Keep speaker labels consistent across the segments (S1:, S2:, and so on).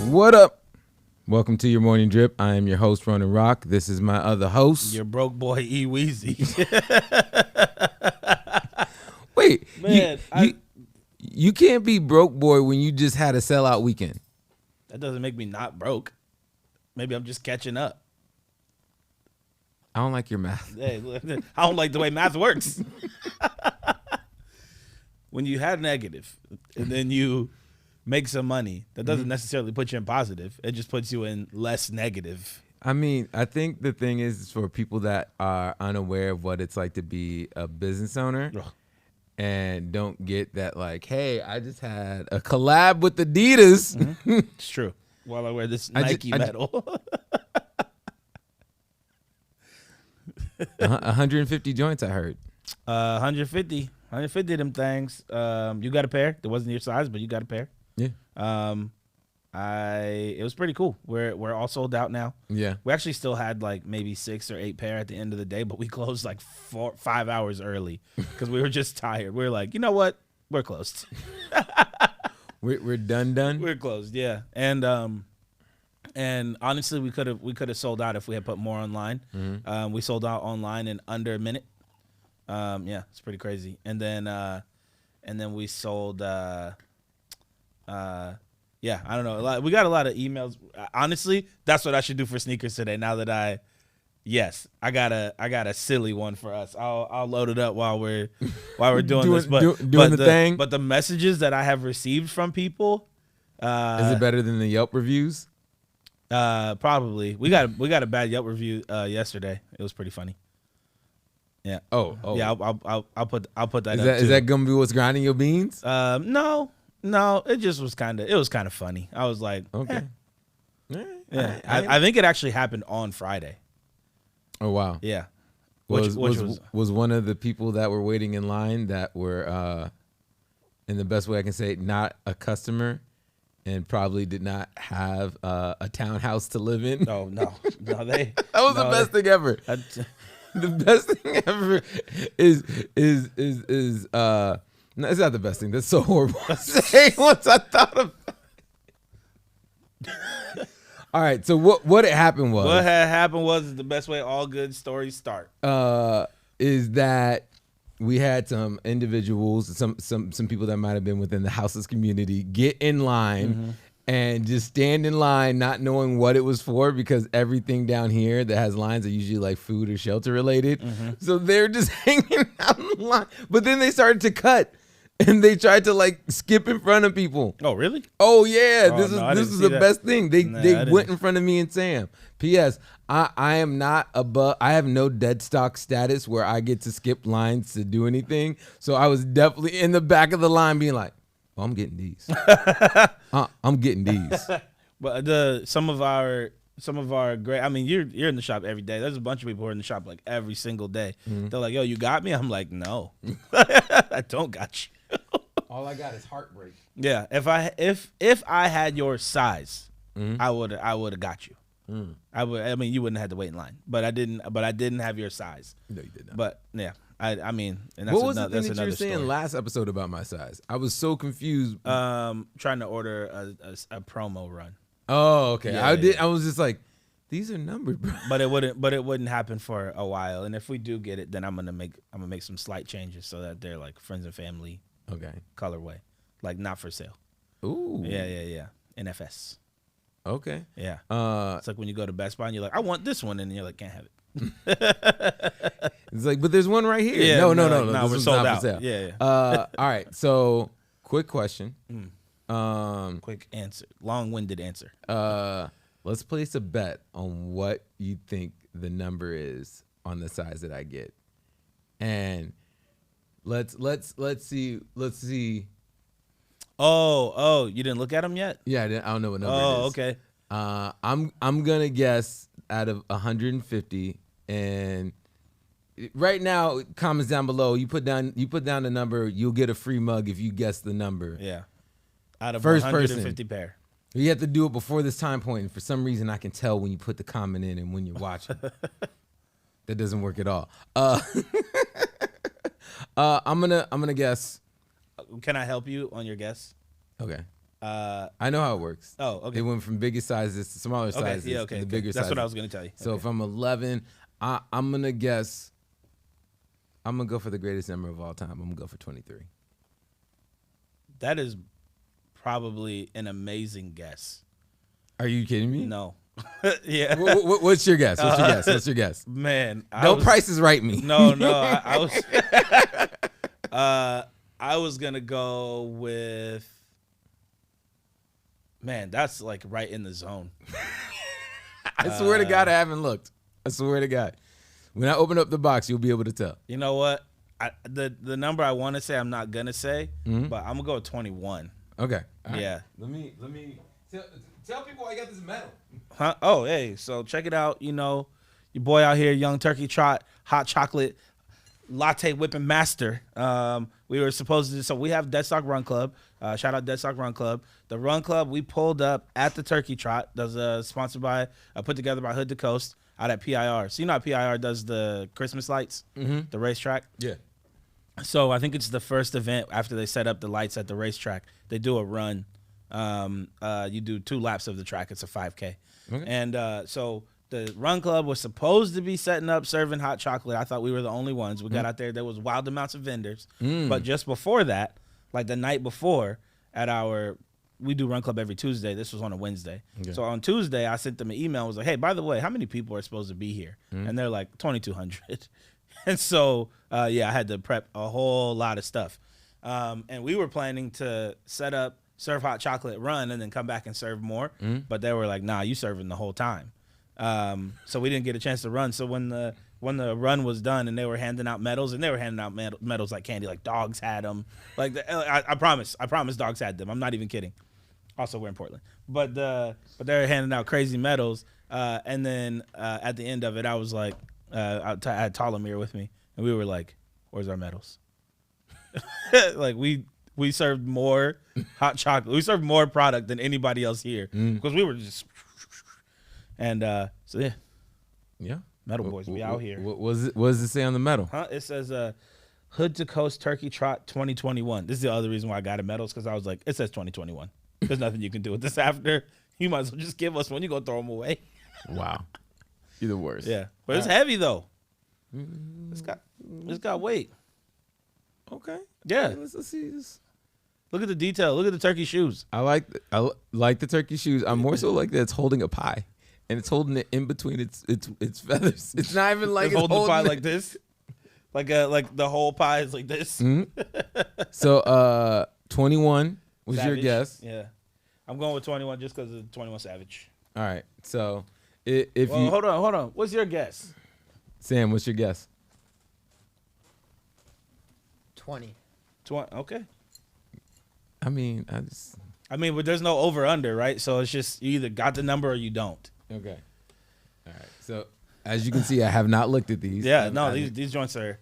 S1: What up? Welcome to your morning drip. I am your host, Ronan Rock. This is my other host.
S2: Your broke boy, E Weezy.
S1: Wait,
S2: Man,
S1: you can't be broke boy when you just had a sellout weekend.
S2: That doesn't make me not broke. Maybe I'm just catching up.
S1: I don't like your math.
S2: Hey, I don't like the way math works. When you had negative and then you make some money, that doesn't necessarily put you in positive. It just puts you in less negative.
S1: I mean, I think the thing is for people that are unaware of what it's like to be a business owner and don't get that, like, hey, I just had a collab with Adidas.
S2: Mm-hmm. It's true. While I wear this Nike medal.
S1: 150 joints, I heard.
S2: 150 of them things. You got a pair. It wasn't your size, but you got a pair.
S1: Yeah.
S2: It was pretty cool. We're all sold out now.
S1: Yeah.
S2: We actually still had like maybe 6 or 8 pair at the end of the day, but we closed like 5 hours early because we were just tired. We were like, you know what? We're closed.
S1: We're done.
S2: We're closed. Yeah. And honestly, we could have sold out if we had put more online. Mm-hmm. We sold out online in under a minute. Yeah, it's pretty crazy. And then we sold. Yeah, I don't know. We got a lot of emails. Honestly, that's what I should do for sneakers today. Now that I got a silly one for us. I'll load it up while we're doing this. But
S1: the thing.
S2: But the messages that I have received from people,
S1: is it better than the Yelp reviews?
S2: Probably. We got a bad Yelp review yesterday. It was pretty funny. Yeah.
S1: Oh.
S2: Yeah. I'll put that.
S1: Is that gonna be what's grinding your beans?
S2: No, it just was kind of funny. I was like,
S1: okay.
S2: Yeah. I think it actually happened on Friday.
S1: Oh wow.
S2: Yeah.
S1: Was one of the people that were waiting in line that were in the best way I can say, not a customer and probably did not have a townhouse to live in?
S2: No, they.
S1: That was the best thing ever. The best thing ever is no, it's not the best thing. That's so horrible to say once I thought of it. All right, so what had happened was
S2: the best way all good stories start.
S1: Is that we had some individuals, some people that might have been within the houseless community get in line and just stand in line not knowing what it was for, because everything down here that has lines are usually like food or shelter related. So they're just hanging out in the line. But then they started to cut. And they tried to like skip in front of people.
S2: Oh, really?
S1: Oh yeah,
S2: Oh,
S1: this is the best thing. They went in front of me and Sam. P.S. I am not above. I have no dead stock status where I get to skip lines to do anything. So I was definitely in the back of the line, being like, "Oh, I'm getting these. I'm getting these."
S2: But some of our great. I mean, you're in the shop every day. There's a bunch of people who are in the shop like every single day. They're like, "Yo, you got me?" I'm like, "No, I don't got you."
S1: All I got is heartbreak.
S2: Yeah, if I had your size, I would have got you. I mean, you wouldn't have had to wait in line, but I didn't have your size.
S1: No, you did not.
S2: But yeah, I mean, and that's
S1: what was the thing that you were saying
S2: story.
S1: last episode about my size? I was so confused.
S2: Trying to order a promo run.
S1: Oh, okay.
S2: Yeah,
S1: I was just like, these are numbered, bro.
S2: But it wouldn't happen for a while. And if we do get it, then I'm gonna make some slight changes so that they're like friends and family.
S1: Okay.
S2: Colorway, like not for sale.
S1: Ooh.
S2: Yeah. NFS.
S1: Okay.
S2: Yeah.
S1: Uh,
S2: It's like when you go to Best Buy and you're like, I want this one, and you're like, can't have it.
S1: it's like, but there's one right here.
S2: Yeah,
S1: no,
S2: no,
S1: this
S2: we're
S1: one's
S2: sold
S1: not
S2: out.
S1: for sale.
S2: Yeah.
S1: All right. So, quick question.
S2: Quick answer. Long-winded answer.
S1: Let's place a bet on what you think the number is on the size that I get, and let's see.
S2: Oh, you didn't look at them yet?
S1: Yeah, I don't know what number it is.
S2: Okay.
S1: I'm gonna guess out of 150, and right now, comments down below. You put down the number, you'll get a free mug if you guess the number.
S2: Yeah. Out of
S1: First
S2: 150 pair.
S1: You have to do it before this time point, and for some reason, I can tell when you put the comment in and when you're watching. That doesn't work at all. I'm gonna guess.
S2: Can I help you on your guess?
S1: Okay. I know how it works.
S2: Oh, okay.
S1: It went from biggest sizes to smaller sizes.
S2: Yeah, okay.
S1: To the bigger
S2: That's
S1: sizes.
S2: what I was gonna tell you.
S1: So
S2: Okay.
S1: if I'm 11, I'm gonna guess. I'm gonna go for the greatest number of all time. I'm gonna go for 23.
S2: That is probably an amazing guess.
S1: Are you kidding me?
S2: No. Yeah.
S1: What's your guess? What's your guess?
S2: Man.
S1: Don't Price is Right me.
S2: No. I was I was gonna go with, man, that's like right in the zone.
S1: I swear to God, I haven't looked. I swear to God. When I open up the box, you'll be able to tell.
S2: You know what? The number I want to say, I'm not gonna say, but I'm gonna go with 21.
S1: Okay. All right.
S2: Yeah.
S1: Let me tell people why you got this medal.
S2: Huh? Oh, hey. So check it out. You know, your boy out here, Young Turkey Trot, hot chocolate latte whipping master. We were supposed to. So we have Deadstock Run Club. Shout out Deadstock Run Club. The Run Club we pulled up at the Turkey Trot. Does sponsored by, put together by Hood to Coast out at PIR. So you know how PIR does the Christmas lights, the racetrack.
S1: Yeah.
S2: So I think it's the first event after they set up the lights at the racetrack. They do a run. You do 2 laps of the track. It's a 5K. Okay. And so the Run Club was supposed to be setting up, serving hot chocolate. I thought we were the only ones. We got out there. There was wild amounts of vendors. But just before that, like the night before, we do Run Club every Tuesday. This was on a Wednesday. Okay. So on Tuesday, I sent them an email. I was like, hey, by the way, how many people are supposed to be here? And they're like, 2,200. And so, I had to prep a whole lot of stuff. And we were planning to set up, serve hot chocolate, run, and then come back and serve more. But they were like, nah, you serving the whole time. So we didn't get a chance to run. So when the run was done and they were handing out medals, and they were handing out medals like candy, like dogs had them. Like I promise dogs had them. I'm not even kidding. Also, we're in Portland, but they were handing out crazy medals. And then at the end of it, I was like, I had Talamir with me, and we were like, "Where's our medals?" Like we served more hot chocolate. We served more product than anybody else here because we were just. And so yeah, Medal Boys, we out here.
S1: What does it say on the medal?
S2: It says Hood to Coast Turkey Trot 2021. This is the other reason why I got a medal, because I was like, it says 2021. There's nothing you can do with this after. You might as well just give us one. You gonna throw them away. Wow,
S1: you're the worst.
S2: Yeah, but it's heavy though. It's got weight.
S1: Okay.
S2: Yeah.
S1: Let's see this.
S2: Look at the detail. Look at the turkey shoes.
S1: I like the turkey shoes. I'm more so like that it's holding a pie, and it's holding it in between its feathers. It's not even like it's
S2: holding the pie like this. Like the whole pie is like this.
S1: So 21 was
S2: Savage.
S1: Your guess.
S2: Yeah. I'm going with 21 just because of 21 Savage.
S1: All right. So if you
S2: hold on. What's your guess?
S1: Sam, what's your guess?
S3: 20.
S2: Okay.
S1: I mean,
S2: but there's no over under, right? So it's just you either got the number or you don't.
S1: Okay. All right. So as you can see, I have not looked at these.
S2: Yeah, these joints are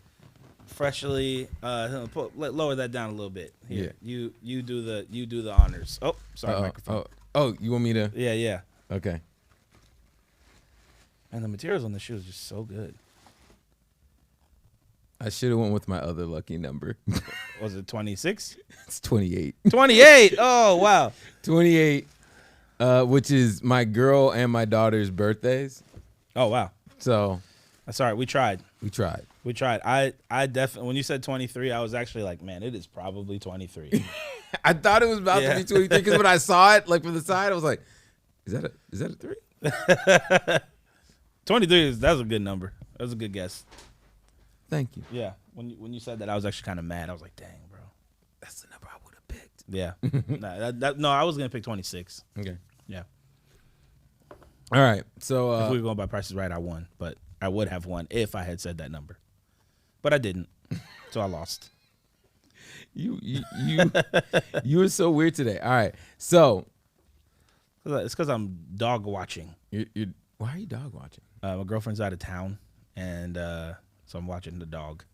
S2: freshly. Lower that down a little bit. Here, yeah. You do the honors. Oh, sorry, microphone.
S1: Oh, you want me to?
S2: Yeah.
S1: Okay.
S2: And the materials on the shoe is just so good.
S1: I should have went with my other lucky number.
S2: Was it 26?
S1: It's 28.
S2: 28. Oh, wow.
S1: 28, which is my girl and my daughter's birthdays.
S2: Oh, wow.
S1: So
S2: that's all right. We tried. I definitely, when you said 23, I was actually like, man, it is probably 23.
S1: I thought it was about to be 23 because when I saw it like from the side, I was like, Is that a 3?
S2: 23 that's a good number. That was a good guess.
S1: Thank you.
S2: Yeah. When you said that, I was actually kind of mad. I was like, dang, bro.
S1: That's the number I would have picked.
S2: Yeah. No, I was gonna pick 26.
S1: Okay.
S2: Yeah.
S1: All right. So
S2: If we were going by prices right, I won, but I would have won if I had said that number, but I didn't, so I lost.
S1: you were so weird today. All right. So
S2: It's because I'm dog watching.
S1: Why are you dog watching?
S2: My girlfriend's out of town, and so I'm watching the dog.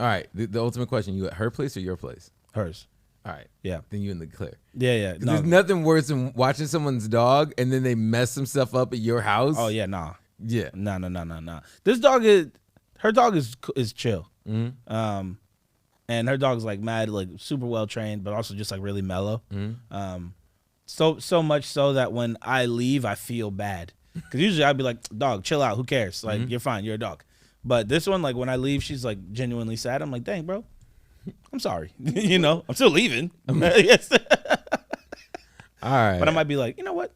S1: All right. The ultimate question: you at her place or your place?
S2: Hers.
S1: All right.
S2: Yeah.
S1: Then you in the clear.
S2: Yeah.
S1: There's nothing worse than watching someone's dog and then they mess himself up at your house.
S2: Oh yeah, nah.
S1: Yeah.
S2: No. This dog her dog is chill.
S1: Mm-hmm.
S2: And her dog's like mad, like super well trained, but also just like really mellow.
S1: Mm-hmm.
S2: So much so that when I leave, I feel bad because usually I'd be like, dog, chill out. Who cares? Like you're fine. You're a dog. But this one, like when I leave, she's like genuinely sad. I'm like, dang, bro. I'm sorry. I'm still leaving. Yes.
S1: All right.
S2: But I might be like, you know what?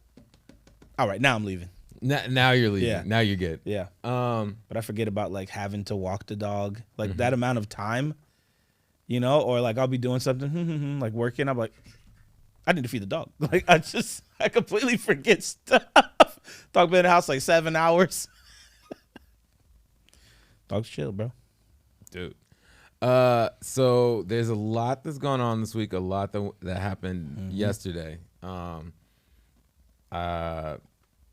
S2: All right, now I'm leaving.
S1: Now you're leaving.
S2: Yeah.
S1: Now you're good.
S2: Yeah. But I forget about like having to walk the dog, like that amount of time, or like I'll be doing something, like working. I'm like, I need to feed the dog. Like I completely forget stuff. Dog been in the house like 7 hours. Dog's chill, bro.
S1: Dude. So there's a lot that's gone on this week, a lot that happened yesterday.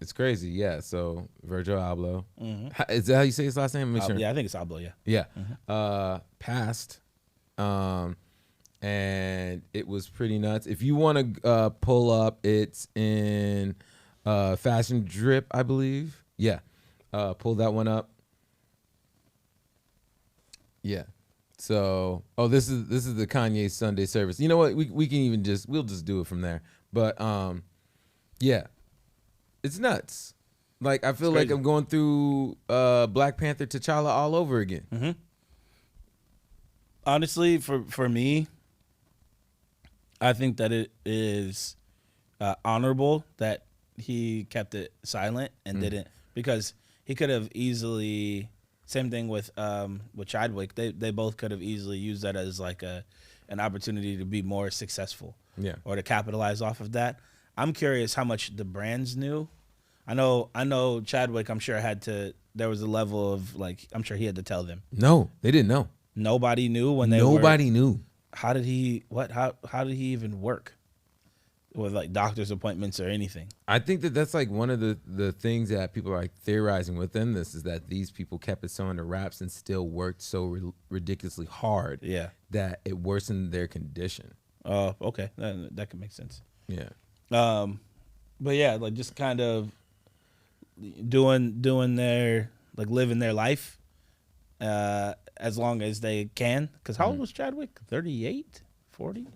S1: It's crazy, yeah. So Virgil Abloh, is that how you say his last name? Make sure.
S2: Yeah, I think it's Abloh. Yeah.
S1: Yeah. Passed. And it was pretty nuts. If you want to pull up, it's in Fashion Drip, I believe. Yeah. Pull that one up. Yeah. So, this is the Kanye Sunday service. You know what? We can even we'll just do it from there. But yeah, it's nuts. Like I feel like I'm going through Black Panther T'Challa all over again.
S2: Mm-hmm. Honestly, for me, I think that it is honorable that he kept it silent and didn't, because he could have easily. Same thing with Chadwick. They both could have easily used that as like an opportunity to be more successful.
S1: Yeah.
S2: Or to capitalize off of that. I'm curious how much the brands knew. I know Chadwick, I'm sure there was a level of like, I'm sure he had to tell them.
S1: No, they didn't know.
S2: Nobody knew when
S1: Nobody knew.
S2: How did he even work with like doctor's appointments or anything?
S1: I think that's like one of the things that people are like theorizing within this is that these people kept it so under wraps and still worked so ridiculously hard that it worsened their condition.
S2: Oh, okay. That could make sense.
S1: Yeah.
S2: But yeah, like just kind of doing their, like living their life as long as they can. Because how old was Chadwick? 38? 40?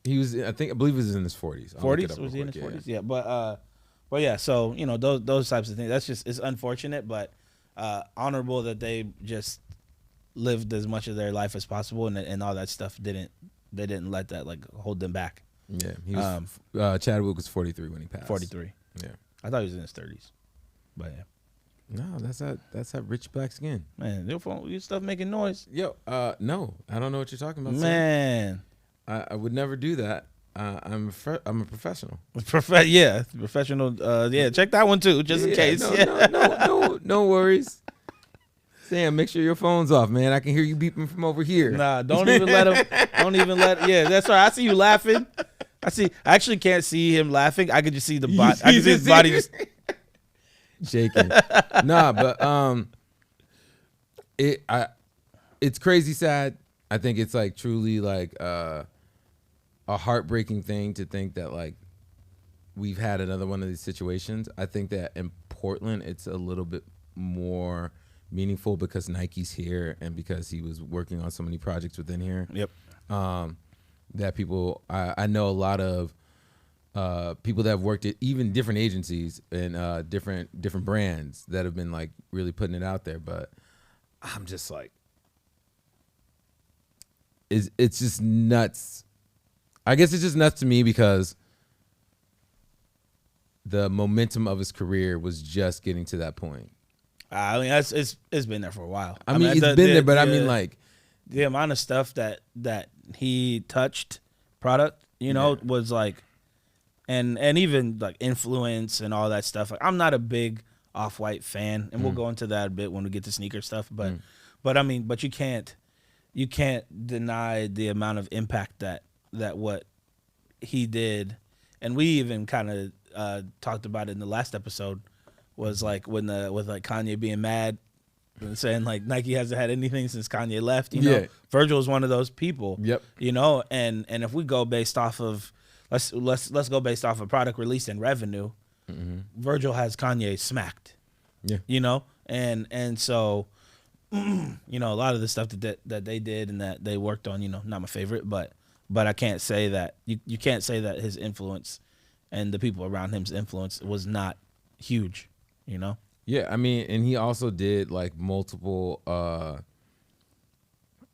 S1: He was, I believe he was in his 40s.
S2: 40s? Was he in his 40s? Yeah. But yeah, so, those types of things. That's just, it's unfortunate, but honorable that they just lived as much of their life as possible, and all that stuff they didn't let that like hold them back.
S1: Yeah. He was, Chadwick was 43 when he passed.
S2: 43.
S1: Yeah.
S2: I thought he was in his 30s. But yeah.
S1: No, that's that rich black skin.
S2: Man, your stuff making noise.
S1: Yo, no, I don't know what you're talking about.
S2: Man.
S1: I would never do that. I'm a professional.
S2: Professional. Yeah, check that one too, just in case.
S1: No worries. Sam, make sure your phone's off, man. I can hear you beeping from over here.
S2: Nah, don't even let him. Don't even let. Yeah, that's right. I see you laughing. I actually can't see him laughing. I could just see the body. I can see his body just
S1: shaking. Nah, but it's crazy sad. I think it's like truly like a heartbreaking thing to think that like we've had another one of these situations. I think that in Portland it's a little bit more meaningful because Nike's here and because he was working on so many projects within here.
S2: Yep.
S1: That people, I know a lot of people that have worked at even different agencies and different brands that have been like really putting it out there. But I'm just like, it's just nuts. I guess it's just nuts to me because the momentum of his career was just getting to that point.
S2: I mean, it's been there for a while.
S1: I mean, it's been there, but I mean, like
S2: the amount of stuff that he touched, product, was like, and even like influence and all that stuff. Like, I'm not a big Off-White fan, and we'll go into that a bit when we get to sneaker stuff. But I mean, but you can't deny the amount of impact that what he did, and we even kind of talked about it in the last episode. Was like with like Kanye being mad and saying like Nike hasn't had anything since Kanye left. Virgil is one of those people.
S1: Yep.
S2: And if we go based off of let's go based off of product release and revenue, Virgil has Kanye smacked.
S1: Yeah.
S2: And so a lot of the stuff that they did and that they worked on, not my favorite, but I can't say that you can't say that his influence and the people around him's influence was not huge.
S1: Yeah, I mean, and he also did like multiple.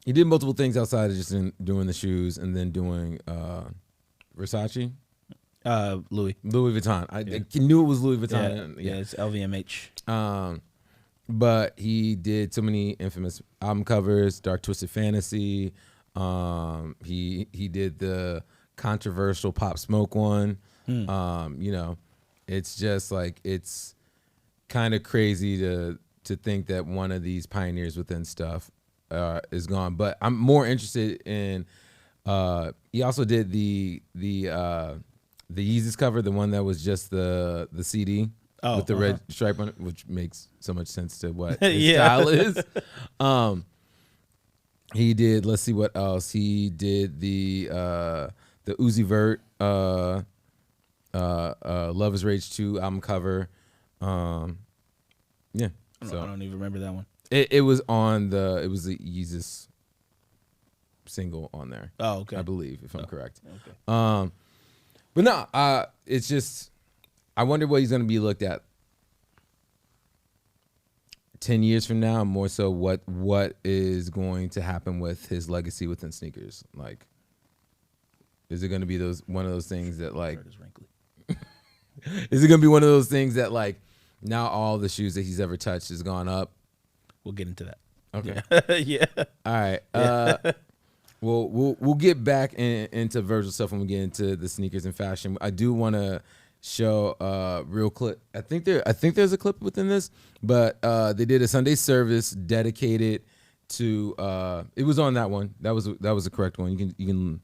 S1: He did multiple things outside of just doing the shoes and then doing Versace,
S2: Louis
S1: Vuitton. I knew it was Louis Vuitton.
S2: Yeah, it's LVMH.
S1: But he did so many infamous album covers, Dark Twisted Fantasy. He did the controversial Pop Smoke one. It's just like it's kind of crazy to think that one of these pioneers within stuff is gone. But I'm more interested in he also did the Yeezus cover, the one that was just the CD with the red stripe on it, which makes so much sense to what his style is. He did, let's see what else. He did the Uzi Vert Love is Rage 2 album cover. Yeah.
S2: I don't even remember that one.
S1: It was the Yeezus single on there.
S2: Oh, okay.
S1: I believe, if I'm correct.
S2: Okay.
S1: But no, it's just I wonder what he's gonna be looked at 10 years from now, and more so what is going to happen with his legacy within sneakers. Like, is it gonna be one of those things that like is it gonna be one of those things that like now all the shoes that he's ever touched has gone up?
S2: We'll get into that.
S1: Okay.
S2: Yeah.
S1: All right. We'll get back into Virgil stuff when we get into the sneakers and fashion. I do want to show a real clip. I think there's a clip within this, but they did a Sunday service dedicated to. It was on that one. That was the correct one. You can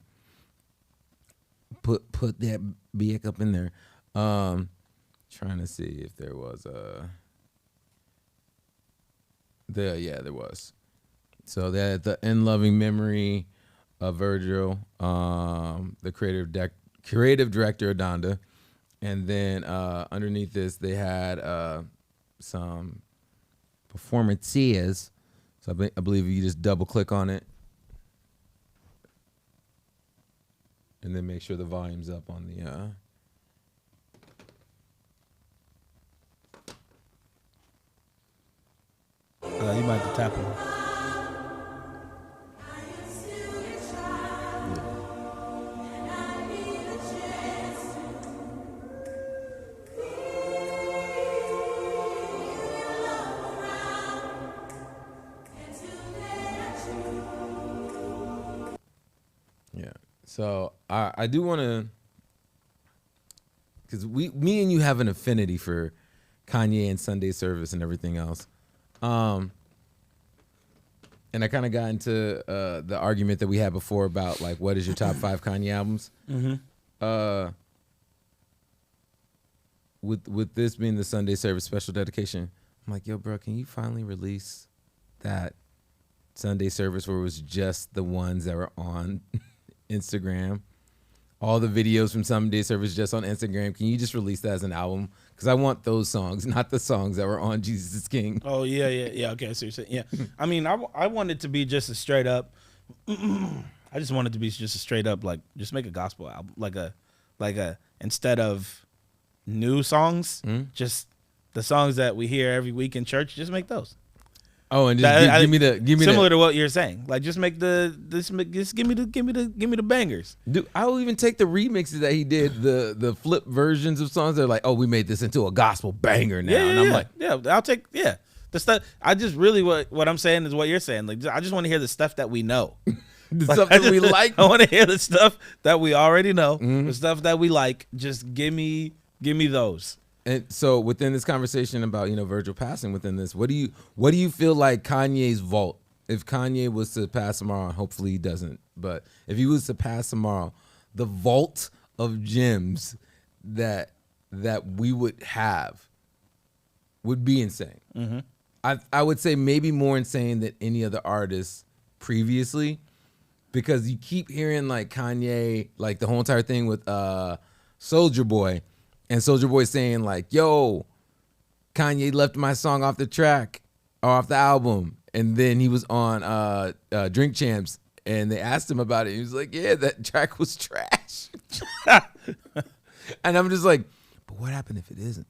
S1: put that back up in there. Trying to see if there was there was. So that the in loving memory of Virgil, the creative director Donda, and then underneath this they had some performances. So I believe you just double click on it, and then make sure the volume's up on the.
S2: You might have to tap him.
S1: Yeah. So I do want to, because me and you have an affinity for Kanye and Sunday service and everything else. And I kind of got into the argument that we had before about like what is your top 5 Kanye albums. Mm-hmm. With this being the Sunday service special dedication, I'm like, yo, bro, can you finally release that Sunday service where it was just the ones that were on Instagram? All the videos from Sunday service just on Instagram. Can you just release that as an album? Because I want those songs, not the songs that were on Jesus is King.
S2: Oh, yeah. Okay, I see what you're saying. Yeah. I mean, I want it to be just a straight up, I just want it to be just a straight up, like, just make a gospel album. Like a instead of new songs, just the songs that we hear every week in church, just make those.
S1: Oh, and just give me
S2: similar to what you're saying. Like just give me the bangers.
S1: Dude, I will even take the remixes that he did, the flip versions of songs. They're like, oh, we made this into a gospel banger now, and I'm like,
S2: I'll take the stuff. I just really what I'm saying is what you're saying. Like I just want to hear the stuff that we know,
S1: the stuff that we like.
S2: I want to hear the stuff that we already know, the stuff that we like. Just give me those.
S1: And so within this conversation about Virgil passing, within this, what do you feel like Kanye's vault? If Kanye was to pass tomorrow, hopefully he doesn't, but if he was to pass tomorrow, the vault of gems that we would have would be insane.
S2: Mm-hmm.
S1: I would say maybe more insane than any other artist previously, because you keep hearing like Kanye, like the whole entire thing with Soulja Boy. And Soulja Boy saying like, yo, Kanye left my song off the track or off the album. And then he was on Drink Champs and they asked him about it. He was like, yeah, that track was trash. And I'm just like, but what happened if it isn't?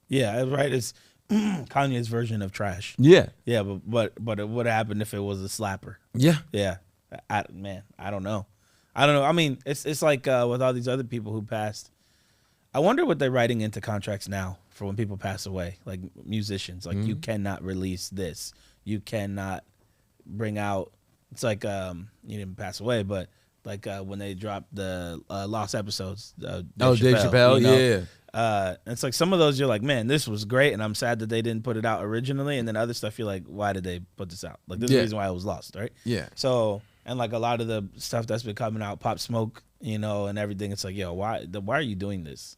S2: Yeah, right. It's Kanye's version of trash.
S1: Yeah.
S2: Yeah, but it would happen if it was a slapper.
S1: Yeah.
S2: Yeah. I don't know. I mean, it's like with all these other people who passed. I wonder what they're writing into contracts now for when people pass away, like musicians. Like you cannot release this. You cannot bring out. It's like he didn't pass away, but like when they dropped the lost episodes. Dave
S1: Chappelle,
S2: yeah. It's like some of those you're like, man, this was great, and I'm sad that they didn't put it out originally. And then other stuff you're like, why did they put this out? Like this is the reason why it was lost, right?
S1: Yeah.
S2: So and like a lot of the stuff that's been coming out, Pop Smoke, and everything. It's like, yo, why are you doing this?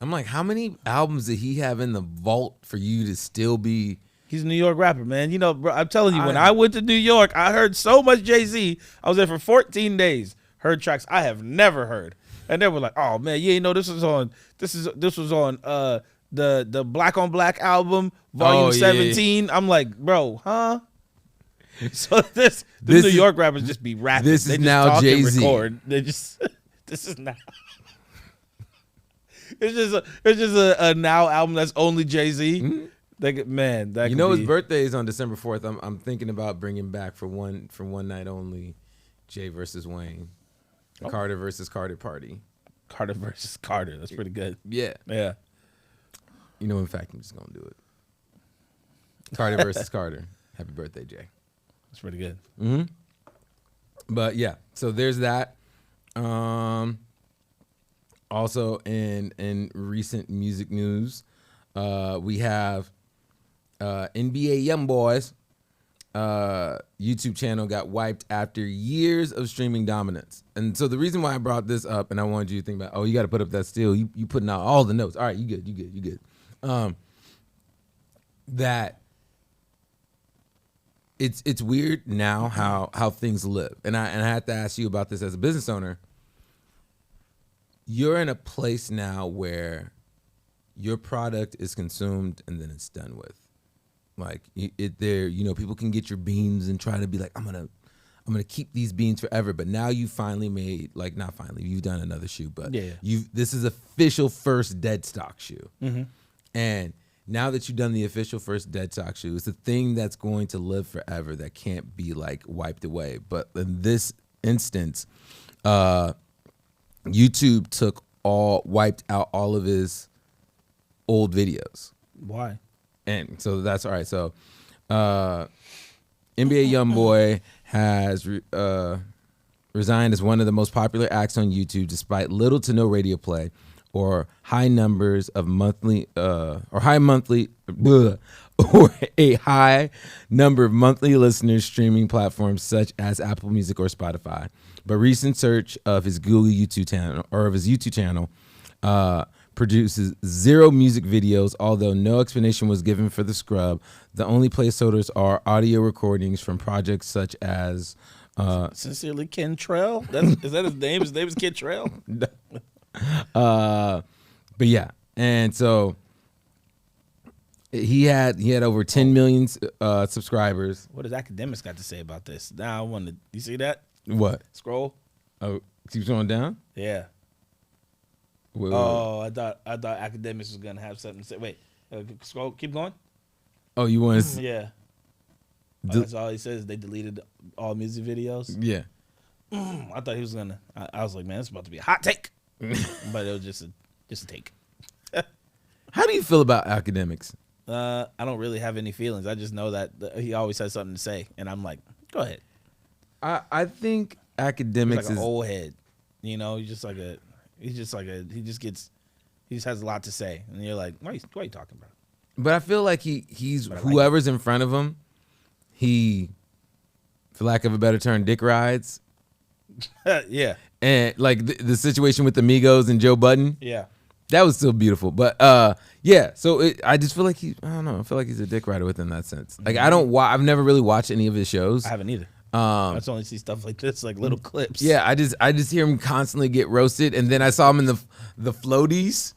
S1: I'm like, how many albums did he have in the vault for you to still be?
S2: He's a New York rapper, man. Bro, I'm telling you, when I went to New York, I heard so much Jay-Z. I was there for 14 days. Heard tracks I have never heard. And they were like, oh man, you ain't know this was on the Black on Black album, volume 17. Yeah. I'm like, bro, huh? So this New York rappers just be rapping.
S1: This
S2: they
S1: is
S2: just
S1: now
S2: talk
S1: Jay-Z.
S2: And record. They just this is now. It's just a now album that's only Jay-Z.
S1: Mm-hmm. His birthday is on December 4th. I'm thinking about bringing back for one night only, Jay versus Wayne, the Carter versus Carter party.
S2: Carter versus Carter. That's pretty good.
S1: Yeah.
S2: Yeah.
S1: In fact, I'm just gonna do it. Carter versus Carter. Happy birthday, Jay.
S2: That's pretty good.
S1: Mm-hmm. But yeah, so there's that. Also, in recent music news, we have NBA Youngboy's YouTube channel got wiped after years of streaming dominance. And so the reason why I brought this up, and I wanted you to think about, you got to put up that still. You putting out all the notes. All right, you good. That it's weird now how things live, and I have to ask you about this as a business owner. You're in a place now where your product is consumed and then it's done with. Like people can get your beans and try to be like, I'm gonna keep these beans forever. But now you finally made, like, not finally, you've done another shoe, but this is official first dead stock shoe.
S2: Mm-hmm.
S1: And now that you've done the official first dead stock shoe, it's a thing that's going to live forever that can't be like wiped away. But in this instance, YouTube wiped out all of his old videos.
S2: Why?
S1: And so that's all right. So NBA Youngboy has resigned as one of the most popular acts on YouTube despite little to no radio play or high numbers of monthly or a high number of monthly listeners streaming platforms such as Apple Music or Spotify. But recent search of his Google YouTube channel produces 0 music videos, although no explanation was given for the scrub. The only placeholders are audio recordings from projects such as
S2: Sincerely Kentrell? Is that his name? His name is Kentrell?
S1: But yeah, and so he had over 10 million subscribers.
S2: What does Academics got to say about this? Now I want to. You see that?
S1: What?
S2: Scroll.
S1: Oh, keeps going down.
S2: Yeah.
S1: Wait.
S2: I thought Academics was gonna have something to say. Wait, scroll. Keep going.
S1: Oh, you want to?
S2: Yeah. That's all he says. They deleted all music videos.
S1: Yeah.
S2: I thought he was gonna. I was like, man, it's about to be a hot take, but it was just a take.
S1: How do you feel about academics?
S2: I don't really have any feelings. I just know that he always has something to say, and I'm like, go ahead.
S1: I think
S2: He's
S1: academics
S2: like an
S1: is
S2: old head, you know. He just has a lot to say, and you're like, why are you talking about?
S1: but I feel like he's
S2: But I like
S1: whoever's in front of him, he, for lack of a better term, dick rides.
S2: Yeah,
S1: And like the situation with the Migos and Joe Budden,
S2: yeah.
S1: that was still beautiful. But yeah, so I just feel like I don't know. I feel like he's a dick rider within that sense. Like I've never really watched any of his shows.
S2: I haven't either. I just only see stuff like this, like little clips.
S1: Yeah, I just hear him constantly get roasted, and then I saw him in the Floaties.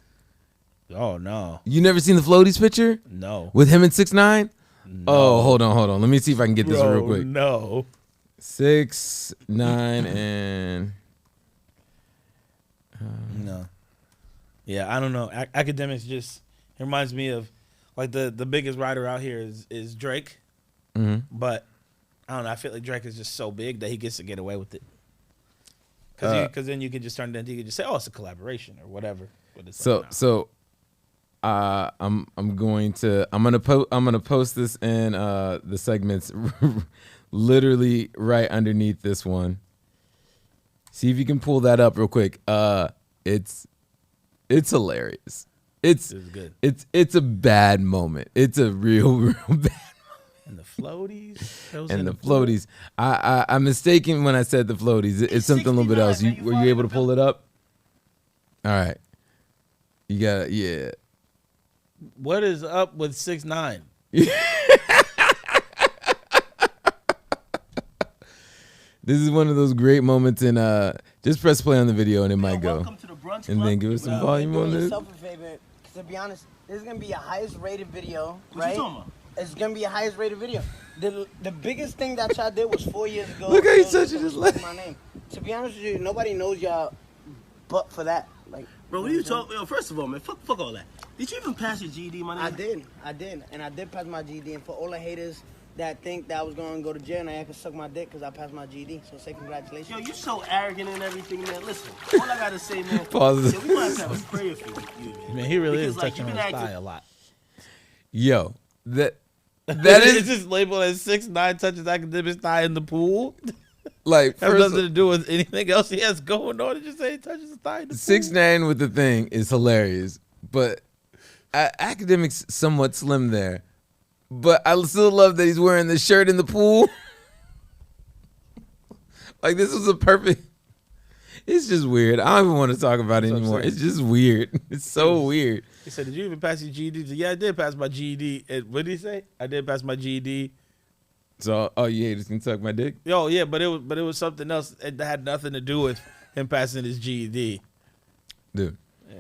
S2: Oh no.
S1: You never seen the Floaties picture
S2: No.
S1: with him and 6ix9ine?
S2: No.
S1: Oh, hold on. Let me see if I can get this
S2: Bro,
S1: real quick.
S2: No.
S1: 6ix9ine and
S2: No. Yeah, I don't know. Academics just it reminds me of like the biggest writer out here is Drake, but I don't know. I feel like Drake is just so big that he gets to get away with it. Because then you can just turn it into you can just say, oh, it's a collaboration or whatever. But it's
S1: I'm gonna post this in the segments literally right underneath this one. See if you can pull that up real quick. It's hilarious. It's
S2: good.
S1: It's a bad moment. It's a real bad.
S2: And the floaties.
S1: And the floaties. I'm mistaken when I said the floaties. It's something a little bit else. Were you able to pull it up? All right. You got it. Yeah.
S2: What is up with 6ix9ine?
S1: This is one of those great moments in just press play on the video and it might go.
S3: Welcome to the brunch
S1: And
S3: club.
S1: then give us some volume on this.
S3: Yourself a favor, 'cause to be honest, this is gonna be your highest rated video,
S4: What
S3: right?
S4: you talking about?
S3: It's gonna be your highest rated video. The biggest thing that y'all did was 4 years ago.
S1: Look how he's
S3: It was
S1: touching his
S3: my
S1: leg.
S3: name. To be honest with you, nobody knows y'all, but for that, like.
S4: Bro, what are you talking? Yo, first of all, man, fuck all that. Did you even pass your GED, my nigga?
S3: I did, and I did pass my GED. And for all the haters that think that I was gonna go to jail and I could suck my dick because I passed my GED, so say congratulations.
S4: Yo, you so arrogant and everything, man. Listen, all I gotta say, man.
S1: Pause.
S4: Yo, we might have to have a prayer for you, man.
S2: Man, he really
S4: Because,
S2: is
S4: like,
S2: touching
S4: you
S2: on
S4: been
S2: his
S4: acting-
S2: thigh a lot.
S1: Yo, that
S2: It's
S1: is
S2: just labeled as 6ix9ine touches academics thigh in the pool.
S1: like
S2: Has
S1: first
S2: nothing to do with anything else he has going on. It just say he touches his thigh in the pool.
S1: 6ix9ine with the thing is hilarious, but academics somewhat slim there. But I still love that he's wearing the shirt in the pool. Like this was a perfect. It's just weird. I don't even want to talk about it
S2: That's what I'm
S1: anymore.
S2: saying.
S1: It's just weird. It's so weird.
S2: He said, "Did you even pass your GED?" He said, "Yeah, I did pass my GED." And what did he say? I did pass my GED.
S1: So, you haters can suck my dick?
S2: Yo, yeah, but it was something else that had nothing to do with him passing his GED.
S1: Dude.
S2: Yeah.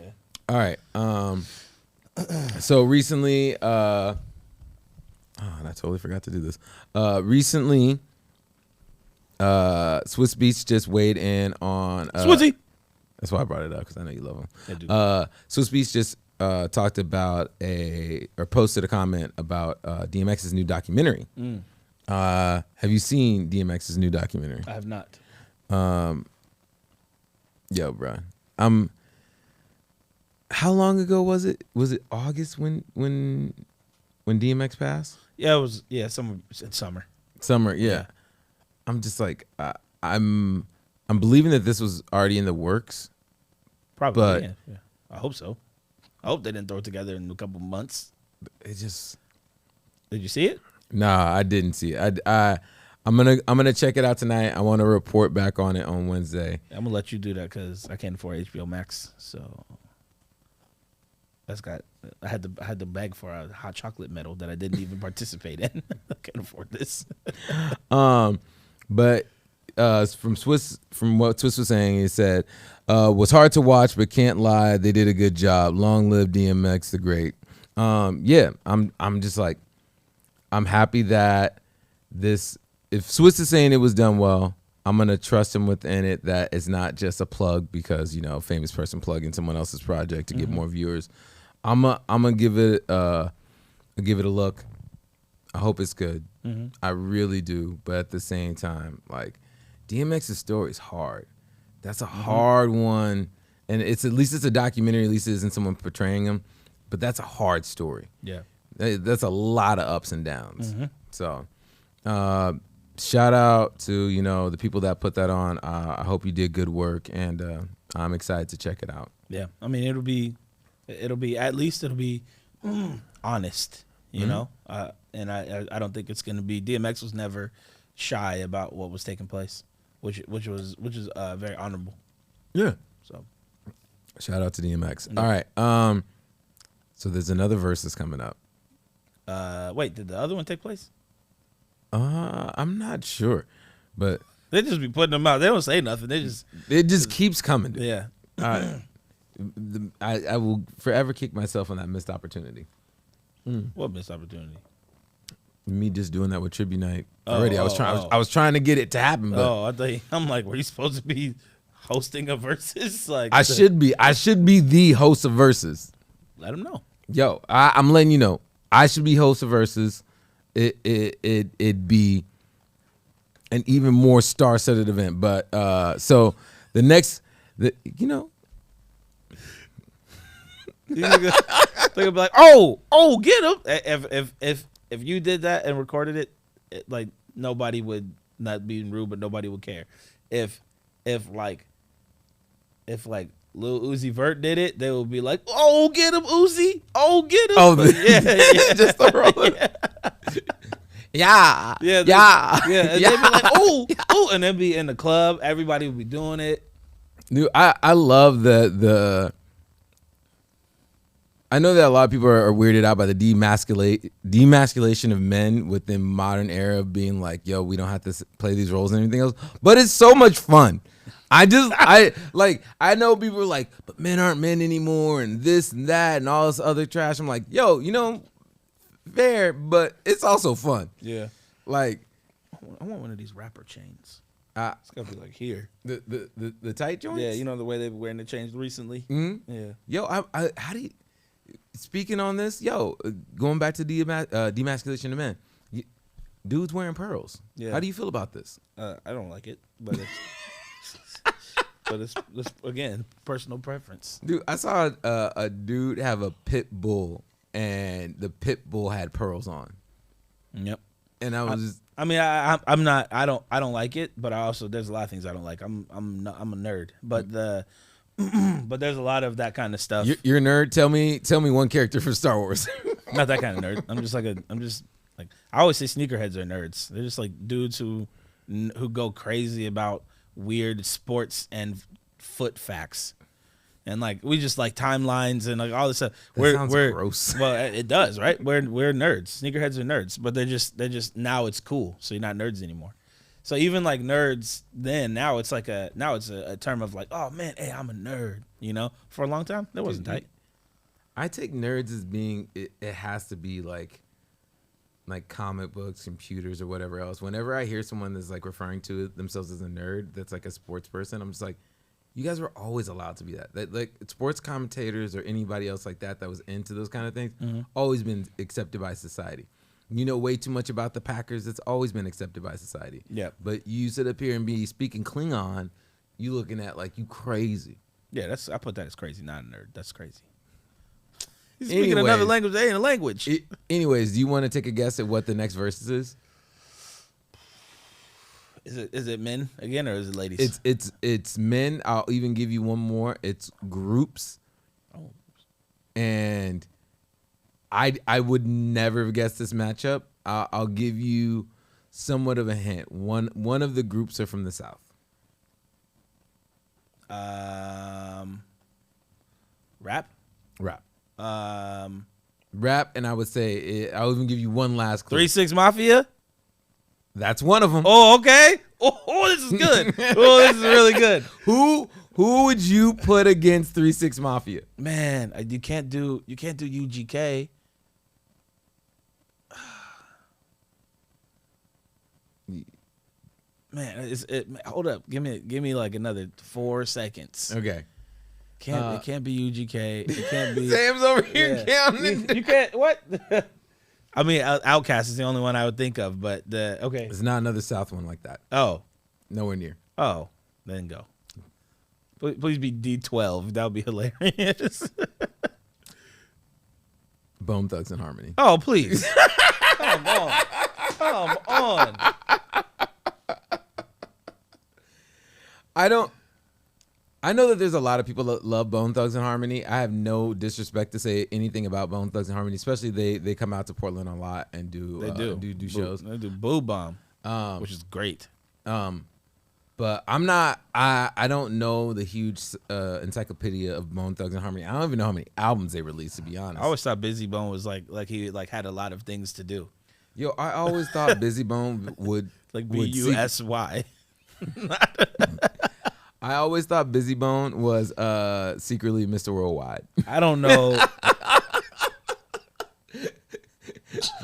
S1: All right. So recently, I totally forgot to do this. Recently, Swiss Beats just weighed in on
S2: Swizzy.
S1: That's why I brought it up because I know you love him.
S2: I do.
S1: Swiss Beats just talked about or posted a comment about DMX's new documentary. Have you seen DMX's new documentary?
S2: I have not.
S1: Yo, bro. How long ago was it? Was it August when DMX passed?
S2: Yeah, it was. Yeah, summer.
S1: Summer, yeah. I'm just like I'm believing that this was already in the works.
S2: Probably.
S1: But-
S2: yeah. I hope so. I hope they didn't throw it together in a couple months.
S1: It just
S2: Did you see it?
S1: Nah, I didn't see it. I'm gonna check it out tonight. I want to report back on it on Wednesday.
S2: I'm gonna let you do that because I can't afford HBO Max. So I had to beg for a hot chocolate medal that I didn't even participate in. I can't afford this.
S1: But from what Swiss was saying, he said was hard to watch, but can't lie, they did a good job. Long live DMX the Great. Yeah, I'm just like, I'm happy that this. If Swiss is saying it was done well, I'm gonna trust him within it that it's not just a plug because a famous person plugging someone else's project to get more viewers. I'm gonna give it a look. I hope it's good.
S2: Mm-hmm.
S1: I really do. But at the same time, like DMX's story is hard. That's a hard one. And it's at least it's a documentary, at least it isn't someone portraying him. But that's a hard story.
S2: Yeah.
S1: That's a lot of ups and downs. So shout out to, you know, the people that put that on. I hope you did good work, and I'm excited to check it out.
S2: Yeah. I mean, it'll be at least it'll be honest, you know? And I don't think it's going to be, DMX was never shy about what was taking place, which is very honorable.
S1: Yeah.
S2: So
S1: Shout out to DMX. All right. So there's another versus coming up.
S2: wait, did the other one take place?
S1: I'm not sure, but
S2: They just be putting them out. They don't say nothing.
S1: it just keeps coming. Dude.
S2: Yeah.
S1: I will forever kick myself on that missed opportunity.
S2: What missed opportunity?
S1: Me just doing that with Tribute Night already. I was trying to get it to happen, but
S2: I thought I'm like, were you supposed to be hosting a versus? Like
S1: I should be the host of verses.
S2: Let them know.
S1: Yo, I'm letting you know. I should be host of verses. It'd be an even more star-studded event. But so the next, you know.
S2: They're gonna be like, oh, get him. If you did that and recorded it, like nobody would, not being rude, but nobody would care. If like Lil Uzi Vert did it, they would be like, oh, get him, Uzi. Oh, get him.
S1: Oh,
S2: but yeah.
S1: just the roll. Yeah.
S2: Yeah. And they'd be like, oh, and then be in the club. Everybody would be doing it.
S1: Dude, I love the. I know that a lot of people are weirded out by the demasculation of men within modern era of being like, yo, we don't have to play these roles and anything else. But it's so much fun. I know people are like, but men aren't men anymore and this and that and all this other trash. I'm like, yo, you know, fair, but it's also fun.
S2: Yeah.
S1: Like,
S2: I want one of these rapper chains. It's gotta be like here.
S1: The tight joints?
S2: Yeah, you know the way they've been wearing the chains recently?
S1: Mm-hmm.
S2: Yeah.
S1: Yo, how do you... Speaking on this, going back to demasculation of men, dudes wearing pearls.
S2: Yeah.
S1: How do you feel about this?
S2: I don't like it, but it's again personal preference.
S1: Dude, I saw a dude have a pit bull, and the pit bull had pearls on.
S2: Yep.
S1: And I was
S2: I don't like it, but there's a lot of things I don't like. I'm a nerd, but but there's a lot of that kind of stuff.
S1: You're a nerd. Tell me one character from Star Wars.
S2: Not that kind of nerd. I'm just like I always say sneakerheads are nerds. They're just like dudes who go crazy about weird sports and foot facts, and like we just like timelines and like all this stuff.
S1: Sounds gross.
S2: Well, it does, right? We're nerds. Sneakerheads are nerds, but they're just now it's cool, so you're not nerds anymore. So even like nerds, now it's a term of like, oh man, hey, I'm a nerd. You know, for a long time that wasn't tight.
S1: I take nerds as being it has to be like comic books, computers, or whatever else. Whenever I hear someone that's like referring to themselves as a nerd, that's like a sports person, I'm just like, you guys were always allowed to be that. Like sports commentators or anybody else like that was into those kind of things, always been accepted by society. You know way too much about the Packers. It's always been accepted by society.
S2: Yeah.
S1: But you sit up here and be speaking Klingon, you looking at like you crazy.
S2: Yeah, I put that as crazy, not a nerd. That's crazy. He's speaking another language. They ain't a language.
S1: Anyways, do you want to take a guess at what the next verses is?
S2: Is it men again or is it ladies?
S1: It's men. I'll even give you one more. It's groups.
S2: Oh.
S1: And I would never have guessed this matchup. I'll give you somewhat of a hint. One of the groups are from the South.
S2: Rap.
S1: Rap, and I would say I'll even give you one last clue.
S2: 3 6 Mafia.
S1: That's one of them.
S2: Oh, okay. Oh, this is good. Oh, this is really good.
S1: Who would you put against 3 6 Mafia?
S2: Man, you can't do UGK. Man, hold up. Give me like another 4 seconds.
S1: Okay.
S2: It can't be UGK. It can't be.
S1: Sam's over here counting.
S2: You can't. What? I mean, Outkast is the only one I would think of, but okay.
S1: There's not another South one like that.
S2: Oh,
S1: Nowhere near.
S2: oh, then go. Please be D12. That would be hilarious.
S1: Bone Thugs and Harmony.
S2: Oh, please. Come on. Come on.
S1: I know that there's a lot of people that love Bone Thugs and Harmony. I have no disrespect to say anything about Bone Thugs and Harmony, especially they come out to Portland a lot and do shows.
S2: They do Boo Bomb, which is great.
S1: But I'm not. I don't know the huge encyclopedia of Bone Thugs and Harmony. I don't even know how many albums they released, to be honest.
S2: I always thought Busy Bone was like he had a lot of things to do.
S1: Yo, I always thought Busy Bone would
S2: like BUSY.
S1: I always thought Busy Bone was secretly Mr. Worldwide.
S2: I don't know.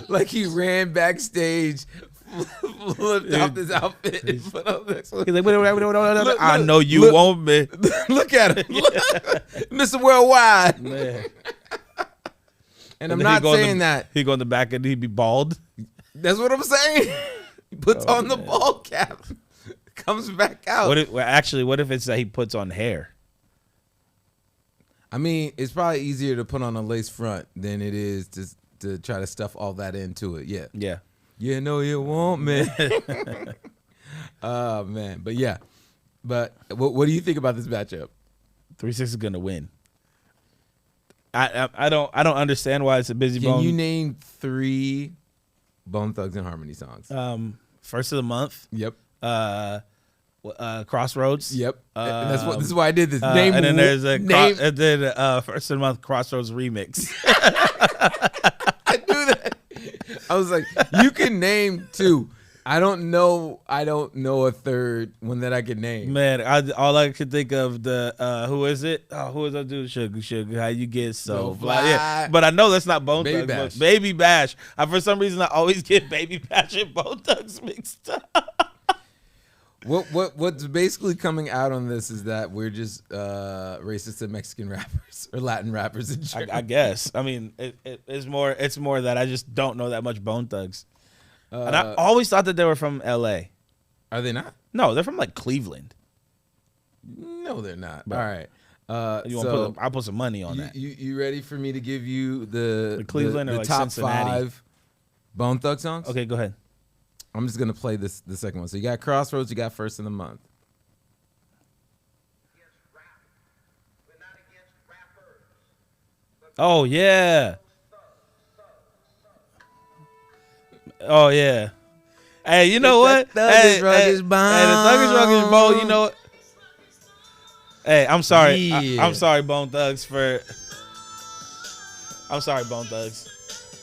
S1: Like he ran backstage, flipped off his outfit, and put on the next one.
S2: He's like, wait. I know you won't be.
S1: Look at him, Mr. Worldwide.
S2: Man.
S1: And I'm not saying that
S2: he go in the back and he'd be bald.
S1: That's what I'm saying. He puts on the ball cap, comes back out.
S2: What if it's that he puts on hair?
S1: I mean, it's probably easier to put on a lace front than it is to try to stuff all that into it. Yeah.
S2: Yeah.
S1: You know you won't, man. Oh man, but yeah. But what do you think about this matchup?
S2: 3-6 is gonna win. I don't understand why it's a Busy Bone.
S1: Can you name 3 Bone Thugs and Harmony songs?
S2: First of the month.
S1: Yep.
S2: Crossroads.
S1: Yep. And this is why I did this. Name
S2: and then there's first of the month Crossroads remix.
S1: I do that. I was like, you can name 2. I don't know a third one that I can name.
S2: Man, all I could think of who is it? Oh, who is that dude? Sugar, how you get so fly? Yeah, but I know that's not Bone
S1: Baby
S2: Thugs.
S1: Bash.
S2: Baby Bash. For some reason, I always get Baby Bash and Bone Thugs mixed up.
S1: What's basically coming out on this is that we're just racist to Mexican rappers or Latin rappers in general.
S2: I guess. I mean, it's more that I just don't know that much Bone Thugs. And I always thought that they were from L.A.
S1: Are they not?
S2: No, they're from like Cleveland.
S1: No, they're not.
S2: But,
S1: all right.
S2: I'll put some money on that.
S1: You ready for me to give you the
S2: Cleveland
S1: the
S2: or like
S1: top
S2: Cincinnati?
S1: 5 Bone Thug songs?
S2: Okay, go ahead.
S1: I'm just gonna play the second one. So you got Crossroads. You got First of the Month.
S2: Oh yeah. Oh yeah. Hey, you know what?
S1: The
S2: Hey,
S1: Thuggish Bone.
S2: the Thuggish Bone. You know what? Hey, I'm sorry.
S1: Yeah.
S2: I'm sorry, Bone Thugs. I'm sorry, Bone Thugs.